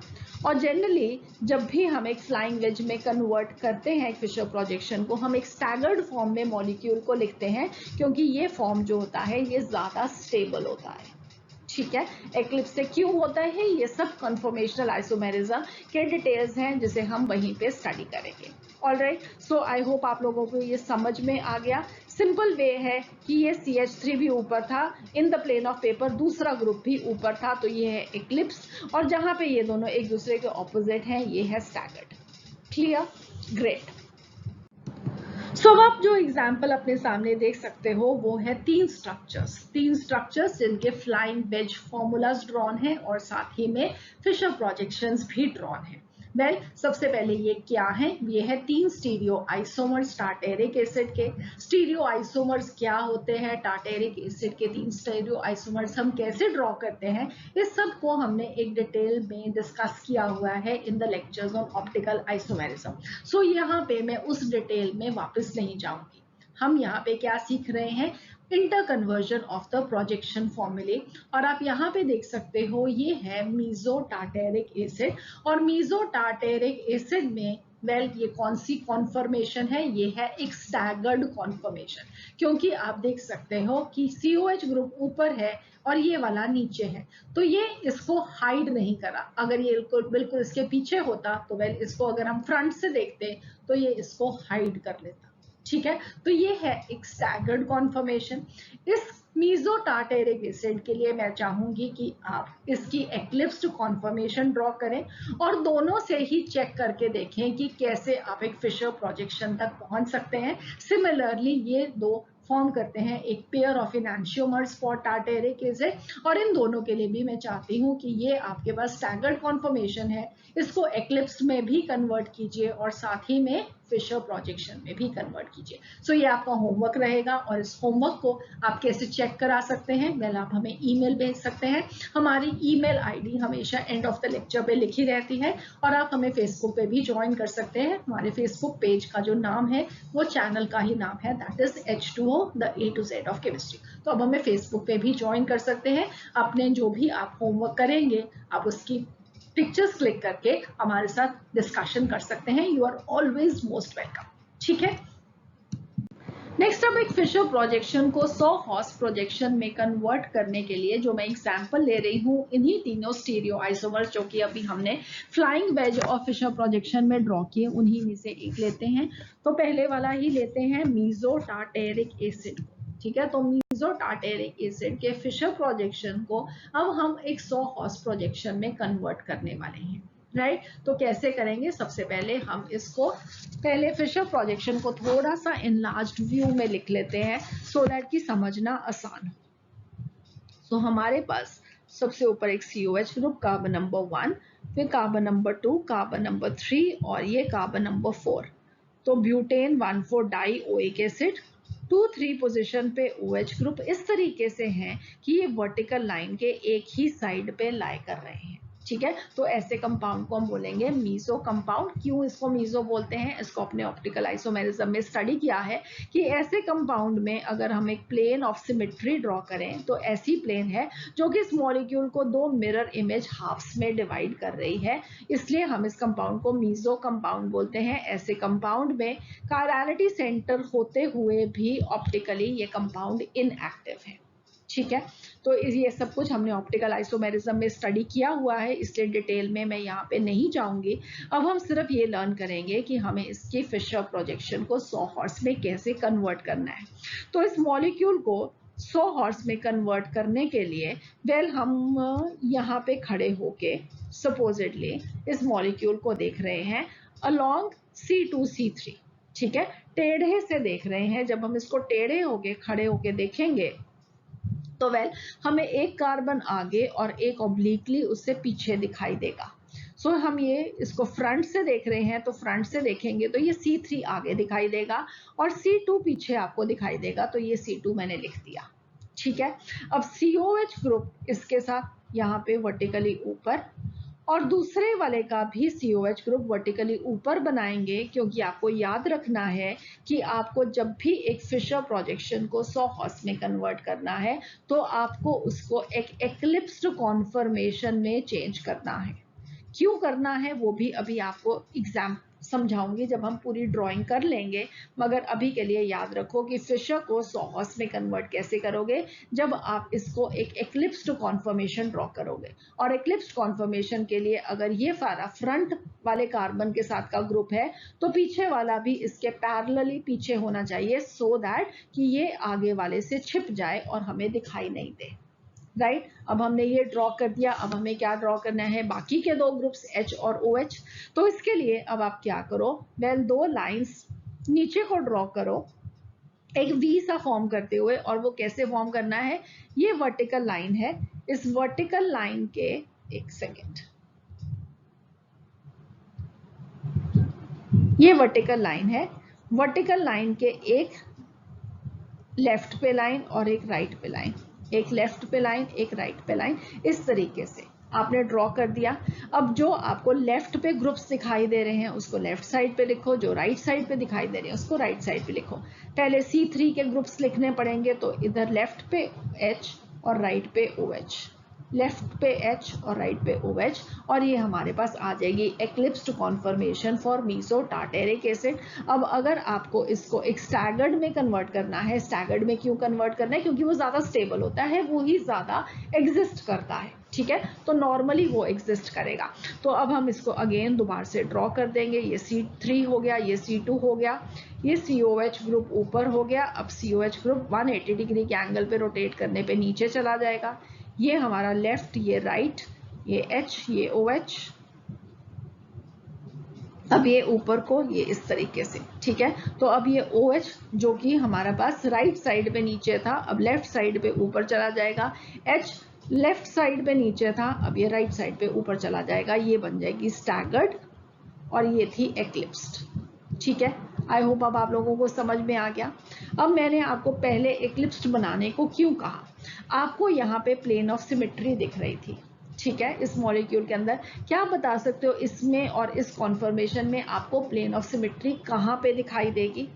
और जनरली जब भी हम एक फ्लाइंग वेज में कन्वर्ट करते हैं फिशर प्रोजेक्शन को, हम एक स्टैगर्ड फॉर्म में मॉलिक्यूल को लिखते हैं, क्योंकि ये फॉर्म जो होता है ये ज्यादा स्टेबल होता है, ठीक है। एक्लिप्स से क्यों होता है? ये सब कन्फॉर्मेशनल आइसोमेरिज्म के डिटेल्स हैं जिसे हम वहीं पे स्टडी करेंगे। ऑलराइट, सो आई होप आप लोगों को ये समझ में आ गया। सिंपल वे है कि ये CH3 भी ऊपर था in the plane of paper, दूसरा ग्रुप भी ऊपर था, तो ये है एक्लिप्स, और जहां पे ये दोनों एक दूसरे के ऑपोजिट हैं ये है स्टैगर्ड। क्लियर? ग्रेट। सो अब आप जो एग्जाम्पल अपने सामने देख सकते हो वो है तीन स्ट्रक्चर्स जिनके फ्लाइंग वेज फॉर्मूलाज ड्रॉन है और साथ ही में फिशर प्रोजेक्शंस भी ड्रॉन है। वेल, सबसे पहले ये क्या है? ये है 3 स्टीरियो आइसोमर्स टार्टेरिक एसिड के। स्टीरियो आइसोमर्स क्या होते हैं? टार्टेरिक एसिड के 3 स्टीरियो आइसोमर्स हम कैसे ड्रॉ करते हैं, इस सब को हमने एक डिटेल में डिस्कस किया हुआ है in the lectures on optical isomerism. So यहाँ पे मैं उस डिटेल में वापस नहीं जाऊंगी। हम यहाँ पे क्या सीख रहे हैं? Inter conversion of the projection फॉर्मूले। और आप यहाँ पे देख सकते हो ये है मीजो टार्टेरिक एसिड, और मीजो टार्टेरिक एसिड में वेल ये कौन सी कॉन्फॉर्मेशन है? ये है एक स्टैगर्ड कॉन्फॉर्मेशन, क्योंकि आप देख सकते हो कि COH ग्रुप ऊपर है और ये वाला नीचे है, तो ये इसको हाइड नहीं करा। अगर ये बिल्कुल इसके पीछे होता तो वेल इसको अगर हम फ्रंट से देखते तो ये इसको हाइड कर लेता, ठीक है। तो ये है एक स्टैगर्ड कॉन्फॉर्मेशन। इस मीजो टार्टेरिक एसिड के लिए मैं चाहूंगी कि आप इसकी एक्लिप्स्ड कॉन्फॉर्मेशन ड्रॉ करें और दोनों से ही चेक करके देखें कि कैसे आप एक फिशर प्रोजेक्शन तक पहुंच सकते हैं। सिमिलरली ये दो फॉर्म करते हैं एक pair of enantiomers for tartaric acid, और इन दोनों के लिए भी मैं चाहती हूँ कि ये आपके पास स्टैगर्ड कॉन्फॉर्मेशन है, इसको एक्लिप्स्ड में भी कन्वर्ट कीजिए और साथ ही में फिशर प्रोजेक्शन में भी कन्वर्ट कीजिए। सो ये आपका होमवर्क रहेगा और इस होमवर्क को आप कैसे चेक करा सकते हैं, वेल आप हमें ईमेल भेज सकते हैं। हमारी ईमेल आईडी हमेशा एंड ऑफ द लेक्चर पे लिखी रहती है और आप हमें फेसबुक पे भी ज्वाइन कर सकते हैं। हमारे फेसबुक पेज का जो नाम है वो चैनल का ही नाम है, that is H2O the A to Z of chemistry. तो अब हमें फेसबुक पे भी ज्वाइन कर सकते हैं। अपने जो भी आप होमवर्क करेंगे आप उसकी पिक्चर्स क्लिक करके हमारे साथ डिस्कशन कर सकते हैं। You are always most welcome. ठीक है, नेक्स्ट अब एक फिशर प्रोजेक्शन को 100 हॉर्स प्रोजेक्शन में कन्वर्ट करने के लिए जो मैं एग्जांपल ले रही हूँ, इन्हीं तीनों स्टीरियो आइसोमर्स जो कि अभी हमने फ्लाइंग वेज और फिशर प्रोजेक्शन में ड्रॉ किए, उन्हीं में से एक लेते हैं। तो पहले वाला ही लेते हैं, मीजो टार्टेरिक एसिड। ठीक है, तो मीजो टार्टेरिक एसिड के फिशर प्रोजेक्शन को अब हम एक 100 हॉर्स प्रोजेक्शन में कन्वर्ट करने वाले हैं। राइट, तो कैसे करेंगे? सबसे पहले हम इसको पहले फिशर प्रोजेक्शन को थोड़ा सा इनलार्ज्ड व्यू में लिख लेते हैं सो दैट कि समझना आसान हो। तो हमारे पास सबसे ऊपर एक COH ग्रुप, कार्बन नंबर 1, फिर कार्बन नंबर 2, कार्बन नंबर 3 और ये कार्बन नंबर 4। तो butane 1,4 die oic acid, 2,3 position पे OH ग्रुप इस तरीके से हैं कि ये वर्टिकल लाइन के एक ही साइड पे लाई कर रहे हैं। ठीक है, तो ऐसे कंपाउंड को हम बोलेंगे मीजो कंपाउंड। क्यों इसको मीजो बोलते हैं? इसको अपने ऑप्टिकल आइसोमेरिज्म में स्टडी किया है कि ऐसे कंपाउंड में अगर हम एक प्लेन ऑफ सिमेट्री ड्रॉ करें तो ऐसी प्लेन है जो कि इस मॉलिक्यूल को 2 मिरर इमेज हाफ्स में डिवाइड कर रही है, इसलिए हम इस कंपाउंड को मीजो कंपाउंड बोलते हैं। ऐसे कंपाउंड में कायरलिटी सेंटर होते हुए भी ऑप्टिकली ये कंपाउंड इनएक्टिव है। ठीक है, तो ये सब कुछ हमने ऑप्टिकल आइसोमेरिज्म में स्टडी किया हुआ है, इसलिए डिटेल में मैं यहाँ पे नहीं जाऊंगी। अब हम सिर्फ ये लर्न करेंगे कि हमें इसके फिशर प्रोजेक्शन को 100 हॉर्स में कैसे कन्वर्ट करना है। तो इस मॉलिक्यूल को 100 हॉर्स में कन्वर्ट करने के लिए वेल हम यहाँ पे खड़े होके सपोजिटली इस मॉलिक्यूल को देख रहे हैं अलोंग C2C3। ठीक है, टेढ़े से देख रहे हैं। जब हम इसको टेढ़े होके खड़े होके देखेंगे तो वेल हमें एक कार्बन आगे और एक ऑब्लिकली उससे पीछे दिखाई देगा। सो हम ये इसको फ्रंट से देख रहे हैं, तो फ्रंट से देखेंगे तो ये C3 आगे दिखाई देगा और C2 पीछे आपको दिखाई देगा, तो ये C2 मैंने लिख दिया। ठीक है, अब COH ग्रुप इसके साथ यहाँ पे वर्टिकली ऊपर और दूसरे वाले का भी COH ग्रुप वर्टिकली ऊपर बनाएंगे, क्योंकि आपको याद रखना है कि आपको जब भी एक फिशर प्रोजेक्शन को 100 हॉर्स में कन्वर्ट करना है तो आपको उसको एक एक्लिप्स्ड कॉन्फर्मेशन में चेंज करना है। क्यों करना है वो भी अभी आपको एग्जाम समझाऊंगी जब हम पूरी ड्राइंग कर लेंगे, मगर अभी के लिए याद रखो कि फिशर को 100 हॉर्स में कन्वर्ट कैसे करोगे, जब आप इसको एक एक्लिप्स्ड कॉन्फर्मेशन ड्रॉ करोगे। और एक्लिप्स्ड कॉन्फर्मेशन के लिए अगर ये सारा फ्रंट वाले कार्बन के साथ का ग्रुप है तो पीछे वाला भी इसके पैरेलली पीछे होना चाहिए, सो दैट कि ये आगे वाले से छिप जाए और हमें दिखाई नहीं दे। राइट, अब हमने ये ड्रॉ कर दिया। अब हमें क्या ड्रॉ करना है? बाकी के दो ग्रुप्स H और OH। तो इसके लिए अब आप क्या करो, वेल 2 लाइंस नीचे को ड्रॉ करो एक V सा फॉर्म करते हुए। और वो कैसे फॉर्म करना है? ये वर्टिकल लाइन है, इस वर्टिकल लाइन के एक सेकेंड, ये वर्टिकल लाइन है, वर्टिकल लाइन के एक लेफ्ट पे लाइन और एक राइट पे लाइन, एक लेफ्ट पे लाइन एक राइट पे लाइन, इस तरीके से आपने ड्रॉ कर दिया। अब जो आपको लेफ्ट पे ग्रुप्स दिखाई दे रहे हैं उसको लेफ्ट साइड पे लिखो, जो राइट साइड पे दिखाई दे रहे हैं उसको राइट साइड पे लिखो। पहले C3 के ग्रुप्स लिखने पड़ेंगे, तो इधर लेफ्ट पे H और राइट पे OH, लेफ्ट पे H और राइट पे OH, और ये हमारे पास आ जाएगी eclipsed conformation for meso tartaric acid. अब अगर आपको इसको एक स्टैगर्ड में कन्वर्ट करना है, स्टैगर्ड में क्यों कन्वर्ट करना है? क्योंकि वो ज्यादा स्टेबल होता है, वो ही ज्यादा एग्जिस्ट करता है। ठीक है, तो नॉर्मली वो एग्जिस्ट करेगा। तो अब हम इसको अगेन दोबारा से ड्रॉ कर देंगे। ये C3 हो गया, ये C2 हो गया, ये COH ग्रुप ऊपर हो गया। अब COH ग्रुप 180 डिग्री के एंगल पे रोटेट करने पे नीचे चला जाएगा। ये हमारा लेफ्ट, ये राइट, ये H, ये OH, अब ये ऊपर को ये इस तरीके से। ठीक है, तो अब ये OH जो कि हमारा पास राइट साइड पे नीचे था, अब लेफ्ट साइड पे ऊपर चला जाएगा। H लेफ्ट साइड पे नीचे था, अब ये राइट साइड पे ऊपर चला जाएगा। ये बन जाएगी स्टैगर्ड और ये थी एक्लिप्स्ड। ठीक है, आई होप अब आप लोगों को समझ में आ गया। अब मैंने आपको पहले एक्लिप्स बनाने को क्यों कहा, आपको यहाँ पे प्लेन ऑफ सिमेट्री दिख रही थी, ठीक है, इस मॉलिक्यूल के अंदर। क्या आप बता सकते हो इसमें और इस कॉन्फर्मेशन में आपको प्लेन ऑफ सिमेट्री कहाँ पे दिखाई देगी?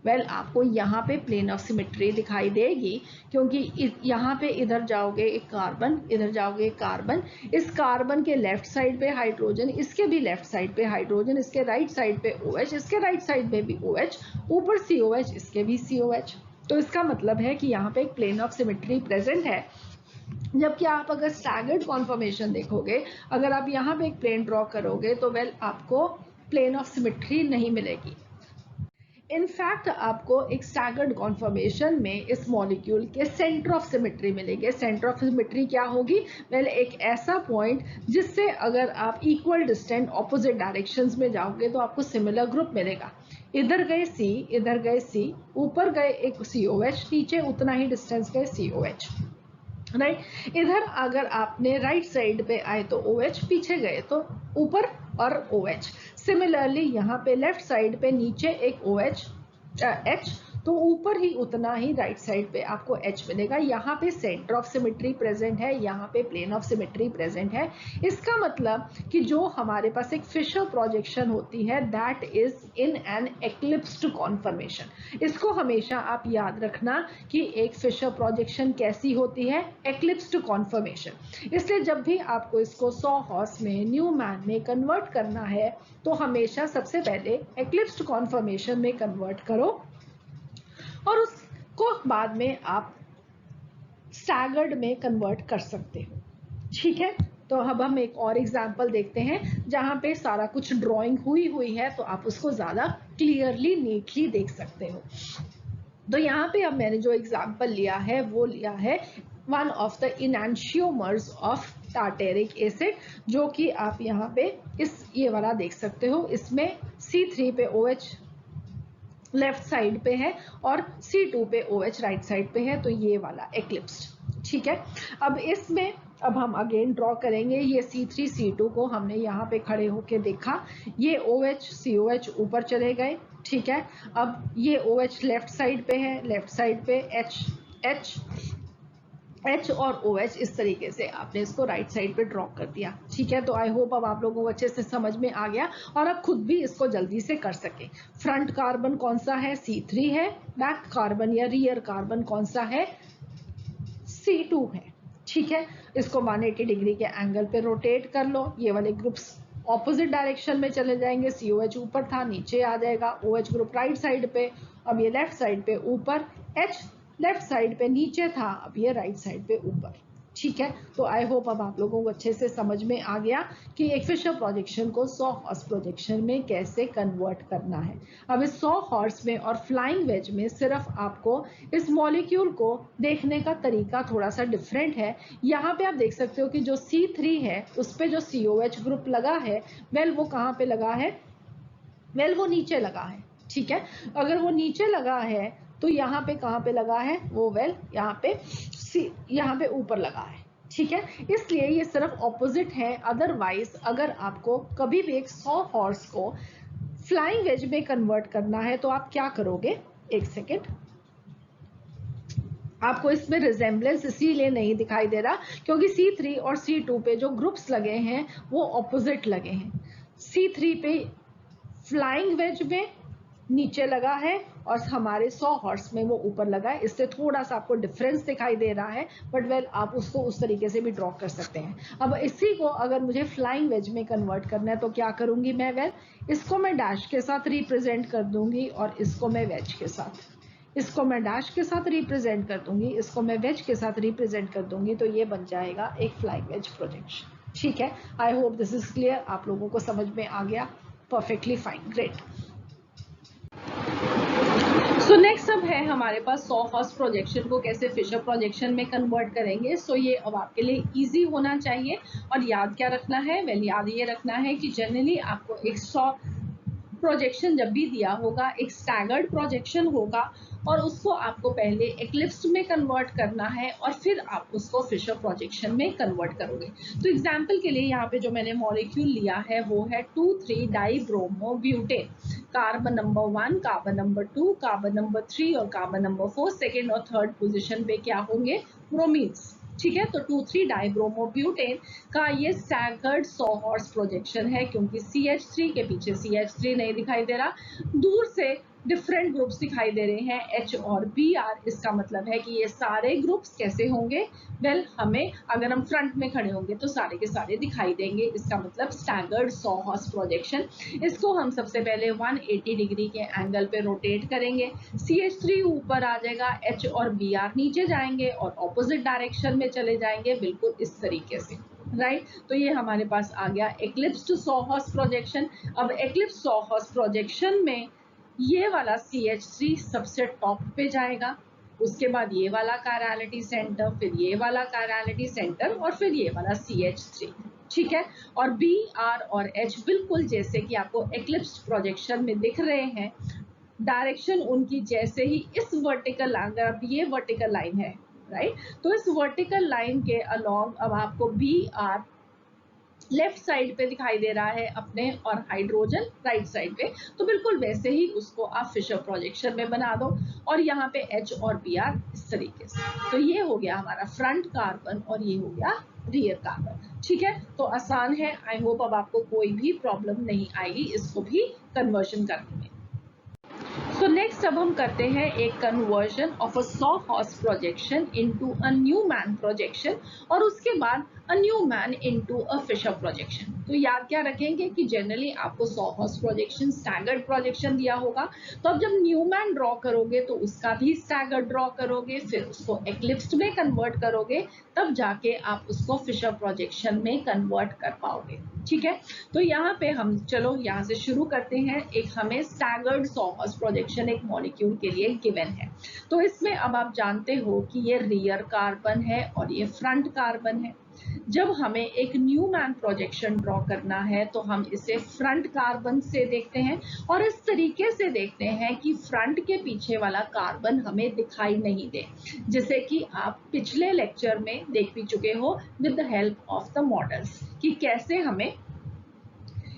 वेल आपको यहाँ पे प्लेन ऑफ सिमेट्री दिखाई देगी, क्योंकि यहाँ पे इधर जाओगे एक कार्बन, इधर जाओगे एक कार्बन, इस कार्बन के लेफ्ट साइड पे हाइड्रोजन, इसके भी लेफ्ट साइड पे हाइड्रोजन, इसके राइट साइड पे OH, इसके राइट साइड पे भी OH, ऊपर COH, इसके भी COH। तो इसका मतलब है कि यहाँ पे एक प्लेन ऑफ सिमेट्री प्रेजेंट है। जबकि आप अगर स्टैगर्ड कॉन्फर्मेशन देखोगे, अगर आप यहाँ पे एक प्लेन ड्रॉ करोगे तो वेल आपको प्लेन ऑफ सिमेट्री नहीं मिलेगी। इनफैक्ट आपको एक स्टैगर्ड कॉन्फर्मेशन में इस मॉलिक्यूल के सेंटर ऑफ सिमेट्री मिलेगी। सेंटर ऑफ सिमेट्री क्या होगी? वेल एक ऐसा पॉइंट जिससे अगर आप इक्वल डिस्टेंट ऑपोजिट डायरेक्शंस में जाओगे तो आपको सिमिलर ग्रुप मिलेगा। इधर गए C, इधर गए C, ऊपर गए एक COH, नीचे उतना ही डिस्टेंस गए COH, राइट। इधर अगर आपने राइट साइड पे आए तो OH, पीछे गए तो ऊपर और OH। सिमिलरली यहाँ पे लेफ्ट साइड पे नीचे एक OH H, तो ऊपर ही उतना ही राइट साइड पे आपको H मिलेगा। यहाँ पे सेंटर ऑफ सिमेट्री प्रेजेंट है, यहाँ पे प्लेन ऑफ सिमेट्री प्रेजेंट है। इसका मतलब कि जो हमारे पास एक फिशर प्रोजेक्शन होती है that is in an eclipsed conformation. इसको हमेशा आप याद रखना कि एक फिशर प्रोजेक्शन कैसी होती है? एक्लिप्स्ड कॉन्फर्मेशन। इसलिए जब भी आपको इसको सॉहॉर्स में, न्यूमैन में कन्वर्ट करना है तो हमेशा सबसे पहले एक्लिप्स्ड कॉन्फर्मेशन में कन्वर्ट करो और उसको बाद में आप स्टैगर्ड में कन्वर्ट कर सकते हो, ठीक है। तो अब हम एक और एग्जांपल देखते हैं जहां पे सारा कुछ ड्राइंग हुई है, तो आप उसको ज्यादा क्लियरली, नीटली देख सकते हो। तो यहाँ पे अब मैंने जो एग्जांपल लिया है वो लिया है one of the enantiomers of tartaric acid, जो कि आप यहाँ पे ये वाला देख सकते हो। इसमें C3 पे OH लेफ्ट साइड पे है और C2 पे OH राइट साइड पे है, तो ये वाला एक्लिप्स्ड, ठीक है। अब इसमें अब हम अगेन ड्रॉ करेंगे। ये C3 C2 को हमने यहाँ पे खड़े होके देखा, ये OH COH ऊपर चले गए, ठीक है। अब ये OH लेफ्ट साइड पे है, लेफ्ट साइड पे H और OH, इस तरीके से आपने इसको राइट साइड पे ड्रॉ कर दिया, ठीक है। तो आई होप अब आप लोगों को अच्छे से समझ में आ गया और आप खुद भी इसको जल्दी से कर सके। फ्रंट कार्बन कौन सा है? C3 है। बैक कार्बन या रियर कार्बन कौन सा है? C2 है, ठीक है। इसको 180 डिग्री के एंगल पे रोटेट कर लो। ये वाले ग्रुप्स ऑपोजिट डायरेक्शन में चले जाएंगे। COH ऊपर था, नीचे आ जाएगा। OH ग्रुप राइट साइड पे, अब ये लेफ्ट साइड पे ऊपर। H लेफ्ट साइड पे नीचे था, अब ये राइट साइड पे ऊपर, ठीक है। तो आई होप अब आप लोगों को अच्छे से समझ में आ गया कि एक फिशर प्रोजेक्शन को सॉ हॉर्स प्रोजेक्शन में कैसे कन्वर्ट करना है। अब इस सॉ हॉर्स में और फ्लाइंग वेज में सिर्फ आपको इस मॉलिक्यूल को देखने का तरीका थोड़ा सा डिफरेंट है। यहाँ पे आप देख सकते हो कि जो C3 है उस पे जो COH ग्रुप लगा है, वेल वो कहाँ पे लगा है? वेल वो नीचे लगा है, ठीक है। अगर वो नीचे लगा है तो यहाँ पे कहाँ पे लगा है वो? वेल यहाँ पे ऊपर लगा है, ठीक है। इसलिए ये सिर्फ ऑपोजिट है। अदरवाइज अगर आपको कभी भी एक सॉ हॉर्स को फ्लाइंग वेज में कन्वर्ट करना है तो आप क्या करोगे? एक सेकेंड, आपको इसमें रिजेम्बलेंस इसीलिए नहीं दिखाई दे रहा क्योंकि C3 और C2 पे जो ग्रुप्स लगे हैं वो ऑपोजिट लगे हैं। C3 पे फ्लाइंग वेज में नीचे लगा है और हमारे सॉ हॉर्स में वो ऊपर लगा है। इससे थोड़ा सा आपको डिफरेंस दिखाई दे रहा है, बट वेल आप उसको उस तरीके से भी ड्रॉ कर सकते हैं। अब इसी को अगर मुझे फ्लाइंग वेज में कन्वर्ट करना है तो क्या करूंगी मैं? वेल इसको मैं डैश के साथ रिप्रेजेंट कर दूंगी और इसको मैं वेज के साथ, इसको मैं डैश के साथ रिप्रेजेंट कर दूंगी, इसको मैं वेज के साथ रिप्रेजेंट कर दूंगी, तो ये बन जाएगा एक फ्लाइंग वेज प्रोजेक्शन, ठीक है। I hope this is clear, आप लोगों को समझ में आ गया। Perfectly fine, great. So next अब है हमारे पास सॉ हॉर्स प्रोजेक्शन को कैसे फिशर प्रोजेक्शन में कन्वर्ट करेंगे। सो ये अब आपके लिए इजी होना चाहिए और याद क्या रखना है? वेल याद ये रखना है कि जनरली आपको एक सॉ प्रोजेक्शन जब भी दिया होगा एक स्टैगर्ड प्रोजेक्शन होगा और उसको आपको पहले एक्लिप्स में कन्वर्ट करना है और फिर आप उसको फिशर प्रोजेक्शन में कन्वर्ट करोगे। तो एग्जांपल के लिए यहाँ पे जो मैंने मॉलिक्यूल लिया है वो है two three dibromobutane. Carbon number 1, carbon number 2, carbon number 3 और कार्बन नंबर 4 सेकेंड और थर्ड पोजीशन पे क्या होंगे, ब्रोमीन्स। ठीक है, तो 2,3 डाइब्रोमोब्यूटेन का ये स्टैगर्ड सॉ-हॉर्स प्रोजेक्शन है, क्योंकि CH3 के पीछे CH3 नहीं दिखाई दे रहा, दूर से डिफरेंट ग्रुप्स दिखाई दे रहे हैं H और Br। इसका मतलब है कि ये सारे ग्रुप्स कैसे होंगे, वेल हमें अगर हम फ्रंट में खड़े होंगे तो सारे के सारे दिखाई देंगे। इसका मतलब स्टैगर्ड सॉ-हॉर्स प्रोजेक्शन। इसको हम सबसे पहले 180 डिग्री के एंगल पे रोटेट करेंगे। CH3 ऊपर आ जाएगा, H और Br नीचे जाएंगे और ऑपोजिट डायरेक्शन में चले जाएंगे, बिल्कुल इस तरीके से, राइट। तो ये हमारे पास आ गया एक्लिप्स्ड सॉ-हॉर्स प्रोजेक्शन। अब एक्लिप्स सॉ-हॉर्स प्रोजेक्शन में ये वाला CH3 सबसे टॉप पे जाएगा, उसके बाद ये वाला कायरलिटी सेंटर, फिर ये वाला कायरलिटी सेंटर और फिर ये वाला CH3। ठीक है, और B, R और H बिल्कुल जैसे कि आपको एक्लिप्स्ड प्रोजेक्शन में दिख रहे हैं, डायरेक्शन उनकी जैसे ही इस वर्टिकल, अगर अब ये वर्टिकल लाइन है, राइट, तो इस वर्टिकल लाइन के अलोंग अब आपको B, R लेफ्ट साइड पे दिखाई दे रहा है अपने और हाइड्रोजन राइट साइड पे, तो बिल्कुल वैसे ही उसको आप फिशर प्रोजेक्शन में बना दो और यहाँ पे H और Br इस तरीके से। तो ये हो गया हमारा फ्रंट कार्बन और ये हो गया रियर कार्बन। ठीक है, तो आसान है, आई होप अब आपको कोई भी प्रॉब्लम नहीं आएगी इसको भी कन्वर्जन करने में। तो नेक्स्ट अब हम करते हैं एक conversion of a sawhorse projection into a Newman projection और उसके बाद a Newman into a Fischer projection. तो याद क्या रखेंगे कि जनरली आपको सॉ-हॉर्स प्रोजेक्शन स्टैगर्ड प्रोजेक्शन दिया होगा, तो अब जब न्यूमैन ड्रॉ करोगे तो उसका भी स्टैगर्ड ड्रॉ करोगे, फिर उसको एक्लिप्स्ड में कन्वर्ट करोगे, तब जाके आप उसको फिशर प्रोजेक्शन में कन्वर्ट कर पाओगे। ठीक है, तो यहाँ पे हम चलो यहाँ से शुरू करते हैं। एक हमें स्टैगर्ड सॉ-हॉर्स प्रोजेक्शन एक मॉलिक्यूल के लिए गिवन है। तो इसमें अब आप जानते हो कि ये रियर कार्बन है और ये फ्रंट कार्बन है। जब हमें एक न्यूमैन प्रोजेक्शन ड्रॉ करना है तो हम इसे फ्रंट कार्बन से देखते हैं और इस तरीके से देखते हैं कि फ्रंट के पीछे वाला कार्बन हमें दिखाई नहीं दे, जैसे कि आप पिछले लेक्चर में देख भी चुके हो with the help of the models कि कैसे हमें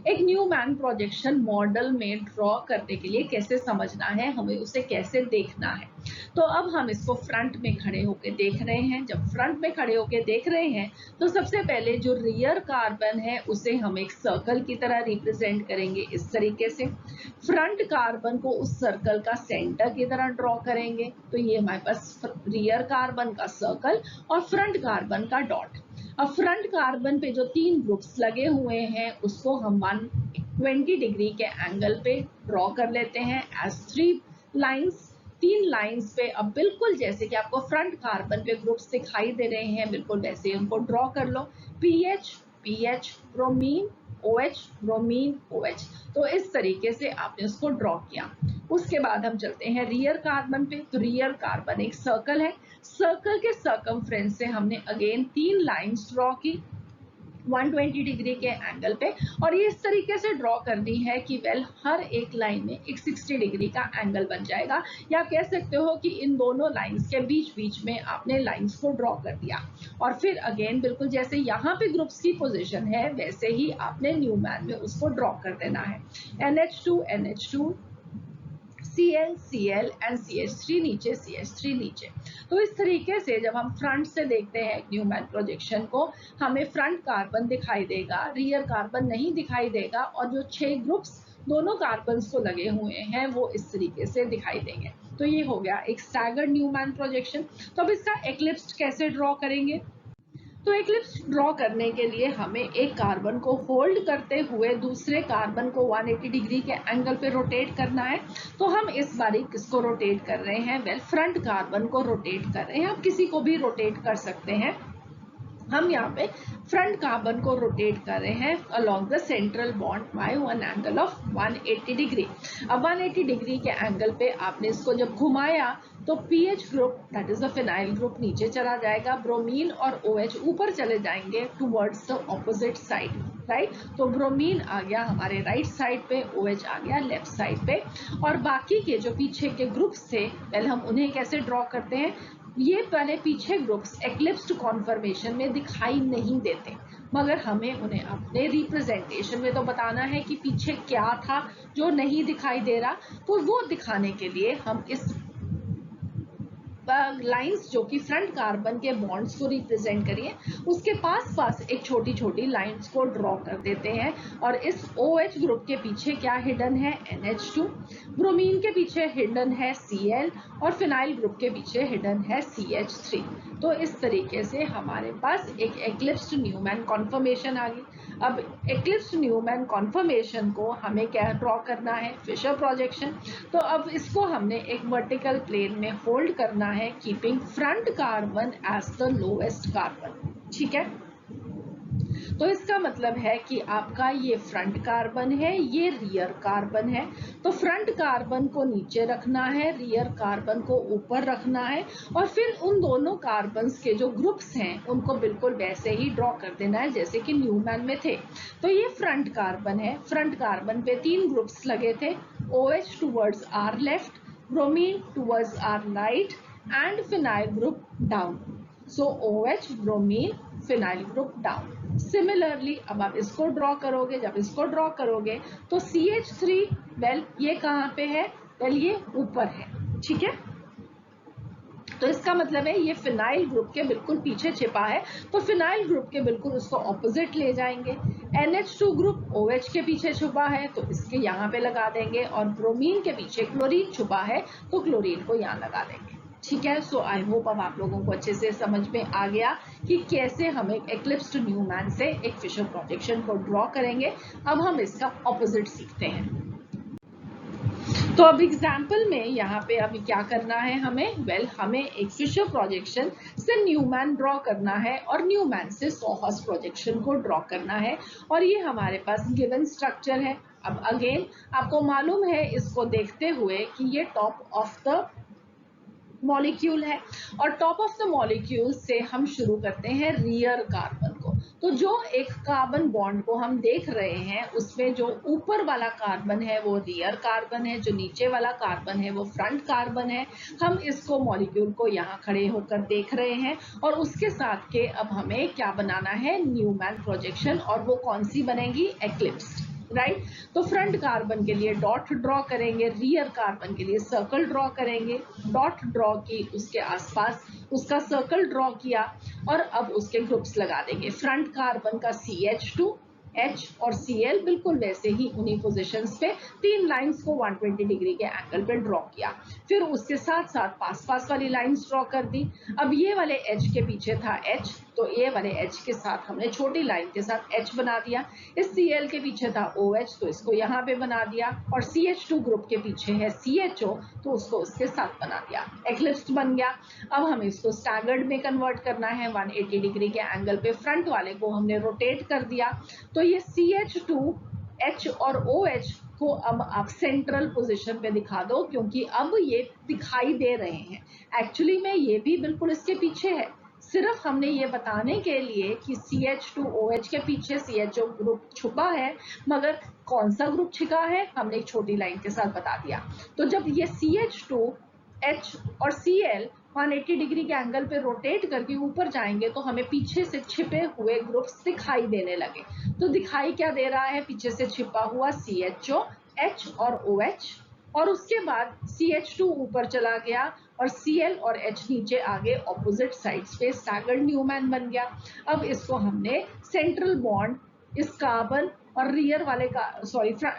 एक न्यूमैन प्रोजेक्शन मॉडल में ड्रॉ करने के लिए कैसे समझना है, हमें उसे कैसे देखना है। तो अब हम इसको फ्रंट में खड़े होकर देख रहे हैं। जब फ्रंट में खड़े होकर देख रहे हैं तो सबसे पहले जो रियर कार्बन है उसे हम एक सर्कल की तरह रिप्रेजेंट करेंगे इस तरीके से। फ्रंट कार्बन को उस सर्कल का सेंटर की तरह ड्रॉ करेंगे। तो ये हमारे पास रियर कार्बन का सर्कल और फ्रंट कार्बन का डॉट। अब फ्रंट कार्बन पे जो 3 ग्रुप्स लगे हुए हैं उसको हम 120 डिग्री के एंगल पे ड्रॉ कर लेते हैं एज 3 लाइंस। 3 लाइंस पे अब बिल्कुल जैसे कि आपको फ्रंट कार्बन पे ग्रुप्स दिखाई दे रहे हैं, बिल्कुल वैसे ही उनको ड्रॉ कर लो। PH pH, bromine OH, bromine OH। तो इस तरीके से आपने उसको ड्रॉ किया। उसके बाद हम चलते हैं रियर कार्बन पे। तो रियर कार्बन एक सर्कल है, सर्कल के सर्कमफ्रेंस से हमने अगेन 3 लाइंस ड्रॉ की 120 डिग्री के एंगल पे और ये इस तरीके से ड्रॉ करनी है कि वेल हर एक लाइन में एक 60 डिग्री का एंगल बन जाएगा, या आप कह सकते हो कि इन दोनों लाइंस के बीच बीच में आपने लाइंस को ड्रॉ कर दिया। और फिर अगेन बिल्कुल जैसे यहाँ पे ग्रुप्स की पोजीशन है वैसे ही आपने न्यूमैन में उसको ड्रॉ कर देना है। NH2 NH2, Cl Cl and CH3 नीचे, CH3 नीचे। तो इस तरीके से जब हम फ्रंट से देखते हैं न्यूमैन प्रोजेक्शन को, हमें फ्रंट कार्बन दिखाई देगा, रियर कार्बन नहीं दिखाई देगा और जो 6 ग्रुप्स दोनों कार्बन्स को लगे हुए हैं वो इस तरीके से दिखाई देंगे। तो ये हो गया एक स्टैगर्ड न्यूमैन प्रोजेक्शन। तो अब इसका एक्लिप्स कैसे ड्रॉ करेंगे? तो एक्लिप्स ड्रॉ करने के लिए हमें एक कार्बन को होल्ड करते हुए दूसरे कार्बन को 180 डिग्री के एंगल पे रोटेट करना है। तो हम इस बारी किसको रोटेट कर रहे हैं? वेल, फ्रंट कार्बन को रोटेट कर रहे हैं। आप किसी को भी रोटेट कर सकते हैं। हम यहाँ पे फ्रंट कार्बन को रोटेट कर रहे हैं along the central bond by one angle of 180 degree. अब 180 डिग्री के एंगल पे आपने इसको जब घुमाया तो pH group that is the phenyl group नीचे चला जाएगा, ब्रोमीन और OH ऊपर चले जाएंगे towards the opposite side, right. तो ब्रोमीन आ गया हमारे राइट साइड पे, OH आ गया लेफ्ट साइड पे। और बाकी के जो पीछे के ग्रुप्स थे पहले हम उन्हें कैसे ड्रॉ करते हैं? ये पहले पीछे ग्रुप्स एक्लिप्स्ड कॉन्फर्मेशन में दिखाई नहीं देते, मगर हमें उन्हें अपने रिप्रेजेंटेशन में तो बताना है कि पीछे क्या था जो नहीं दिखाई दे रहा। तो वो दिखाने के लिए हम इस लाइंस जो कि फ्रंट कार्बन के बॉन्ड्स को रिप्रेजेंट करिए, उसके पास पास एक छोटी छोटी लाइंस को ड्रॉ कर देते हैं। और इस OH ग्रुप के पीछे क्या हिडन है, NH2, ब्रोमीन के पीछे हिडन है Cl, और फिनाइल ग्रुप के पीछे हिडन है CH3। तो इस तरीके से हमारे पास एक एक्लिप्स्ड न्यूमैन कॉन्फर्मेशन आ गई। अब एक्लिप्स्ड न्यूमैन कॉन्फर्मेशन को हमें क्या ड्रॉ करना है, फिशर प्रोजेक्शन। तो अब इसको हमने एक वर्टिकल प्लेन में होल्ड करना है, keeping front carbon as the lowest carbon. ठीक है, तो इसका मतलब है कि आपका ये फ्रंट कार्बन है, ये रियर कार्बन है। तो फ्रंट कार्बन को नीचे रखना है, रियर कार्बन को ऊपर रखना है, और फिर उन दोनों कार्बन्स के जो ग्रुप्स हैं उनको बिल्कुल वैसे ही ड्रॉ कर देना है जैसे कि न्यूमैन में थे। तो ये फ्रंट कार्बन है, फ्रंट कार्बन पे 3 ग्रुप्स लगे थे, OH towards our left, bromine towards our right, and phenyl group down. So OH, bromine, phenyl group down. Similarly अब आप इसको ड्रॉ करोगे, जब इसको ड्रॉ करोगे तो CH3 वेल ये कहाँ पे है, वेल ये ऊपर है। ठीक है, तो इसका मतलब है ये फिनाइल ग्रुप के बिल्कुल पीछे छिपा है। तो फिनाइल ग्रुप के बिल्कुल उसको ऑपोजिट ले जाएंगे। NH2 ग्रुप OH के पीछे छुपा है तो इसके यहाँ पे लगा देंगे, और ब्रोमीन के पीछे क्लोरीन छुपा है तो क्लोरीन को यहाँ लगा देंगे। ठीक है, सो आई होप अब आप लोगों को अच्छे से समझ में आ गया कि कैसे हम एक एक्लिप्स्ड न्यूमैन से एक फिशर प्रोजेक्शन को ड्रॉ करेंगे। अब हम इसका ऑपोजिट सीखते हैं। तो अब एग्जाम्पल में यहाँ पे अभी क्या करना है हमें, वेल हमें एक फिशर प्रोजेक्शन से न्यूमैन ड्रॉ करना है और न्यूमैन से सॉहर्स प्रोजेक्शन को ड्रॉ करना है, और ये हमारे पास गिवन स्ट्रक्चर है। अब अगेन आपको मालूम है इसको देखते हुए कि ये टॉप ऑफ द मॉलिक्यूल है, और टॉप ऑफ द मॉलिक्यूल से हम शुरू करते हैं रियर कार्बन को। तो जो एक कार्बन बॉन्ड को हम देख रहे हैं उसमें जो ऊपर वाला कार्बन है वो रियर कार्बन है, जो नीचे वाला कार्बन है वो फ्रंट कार्बन है। हम इसको मॉलिक्यूल को यहाँ खड़े होकर देख रहे हैं, और उसके साथ के अब हमें क्या बनाना है, न्यूमैन प्रोजेक्शन, और वो कौन सी बनेगी, एक्लिप्स, राइट। तो फ्रंट कार्बन के लिए डॉट ड्रॉ करेंगे, रियर कार्बन के लिए सर्कल ड्रॉ करेंगे। डॉट ड्रॉ की, उसके आसपास उसका सर्कल ड्रॉ किया, और अब उसके ग्रुप्स लगा देंगे। फ्रंट कार्बन का CH2, H और Cl बिल्कुल वैसे ही उन्हीं पोजीशंस पे 3 लाइंस को 120 डिग्री के एंगल पे ड्रॉ किया। फिर उसके साथ साथ पास पास वाली लाइंस ड्रॉ कर दी। अब ये वाले H के पीछे था H, तो ये वाले H के साथ हमने छोटी लाइन के साथ H बना दिया। इस Cl के पीछे था OH, तो इसको यहाँ पे बना दिया, और CH2 ग्रुप के पीछे है CHO, तो उसको उसके साथ बना दिया। एक्लिप्स्ड बन गया। अब हमें इसको स्टैगर्ड में कन्वर्ट करना है। 180 डिग्री के एंगल पे फ्रंट वाले को हमने रोटेट कर दिया। तो ये CH2, H और OH को अब आप सेंट्रल पोजीशन पे दिखा दो, क्योंकि अब ये दिखाई दे रहे हैं। एक्चुअली में ये भी बिल्कुल इसके पीछे है, सिर्फ हमने ये बताने के लिए कि CH2OH के पीछे CHO ग्रुप छुपा है, मगर कौन सा ग्रुप छिपा है हमने एक छोटी लाइन के साथ बता दिया। तो जब ये CH2H और Cl 180 डिग्री के एंगल पे रोटेट करके ऊपर जाएंगे तो हमें पीछे से छिपे हुए ग्रुप्स दिखाई देने लगे। तो दिखाई क्या दे रहा है, पीछे से छिपा हुआ CHO, H और OH, और उसके बाद CH2 ऊपर चला गया और Cl और H नीचे आगे ऑपोजिट साइड्स पे स्टैगर्ड न्यूमैन बन गया। अब इसको हमने सेंट्रल बॉन्ड इस कार्बन और रियर वाले का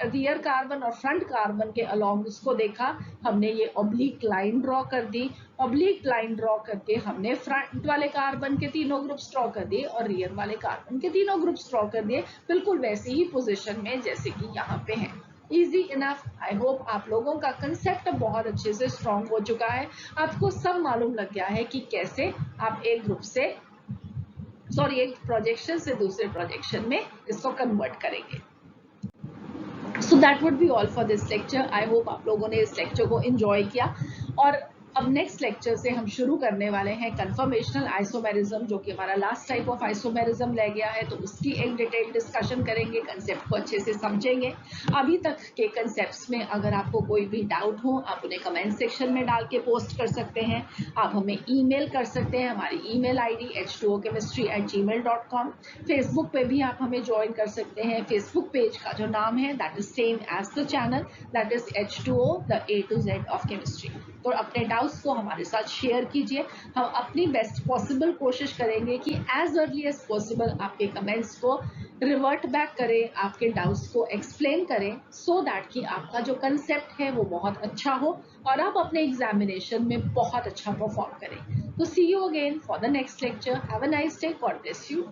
रियर कार्बन और फ्रंट कार्बन के अलोंग उसको देखा, हमने ये ऑब्लिक लाइन ड्रॉ कर दी। ऑब्लिक लाइन ड्रॉ करके हमने फ्रंट वाले कार्बन के तीनों ग्रुप्स ड्रॉ कर दिए और रियर वाले कार्बन के तीनों ग्रुप्स ड्रॉ कर दिए, बिल्कुल वैसे ही पोजीशन में जैसे कि यहाँ पे है। Easy enough. आई होप आप लोगों का कंसेप्ट बहुत अच्छे से स्ट्रॉन्ग हो चुका है, आपको सब मालूम लग गया है कि कैसे आप एक ग्रुप से एक प्रोजेक्शन से दूसरे प्रोजेक्शन में इसको कन्वर्ट करेंगे। So that would be all for this lecture. I hope आप लोगों ने इस लेक्चर को एंजॉय किया, और अब नेक्स्ट लेक्चर से हम शुरू करने वाले हैं कन्फर्मेशनल आइसोमेरिज्म, जो कि हमारा लास्ट टाइप ऑफ आइसोमेरिज्म रह गया है, तो उसकी एक डिटेल डिस्कशन करेंगे, कंसेप्ट को अच्छे से समझेंगे। अभी तक के कंसेप्ट्स में अगर आपको कोई भी डाउट हो, आप उन्हें कमेंट सेक्शन में डाल के पोस्ट कर सकते हैं। आप हमें ईमेल कर सकते हैं, हमारी ईमेल आईडी h2ochemistry@gmail.com। फेसबुक पे भी आप हमें ज्वाइन कर सकते हैं। फेसबुक पेज का जो नाम है that is same as the channel, that is H2O the A to Z of chemistry. तो अपने डाउट्स को हमारे साथ शेयर कीजिए। हम अपनी बेस्ट पॉसिबल कोशिश करेंगे कि एज अर्ली एज पॉसिबल आपके कमेंट्स को रिवर्ट बैक करें, आपके डाउट्स को एक्सप्लेन करें, सो दैट कि आपका जो कंसेप्ट है वो बहुत अच्छा हो और आप अपने एग्जामिनेशन में बहुत अच्छा परफॉर्म करें। तो see you again for the next lecture. Have a nice day. God bless you.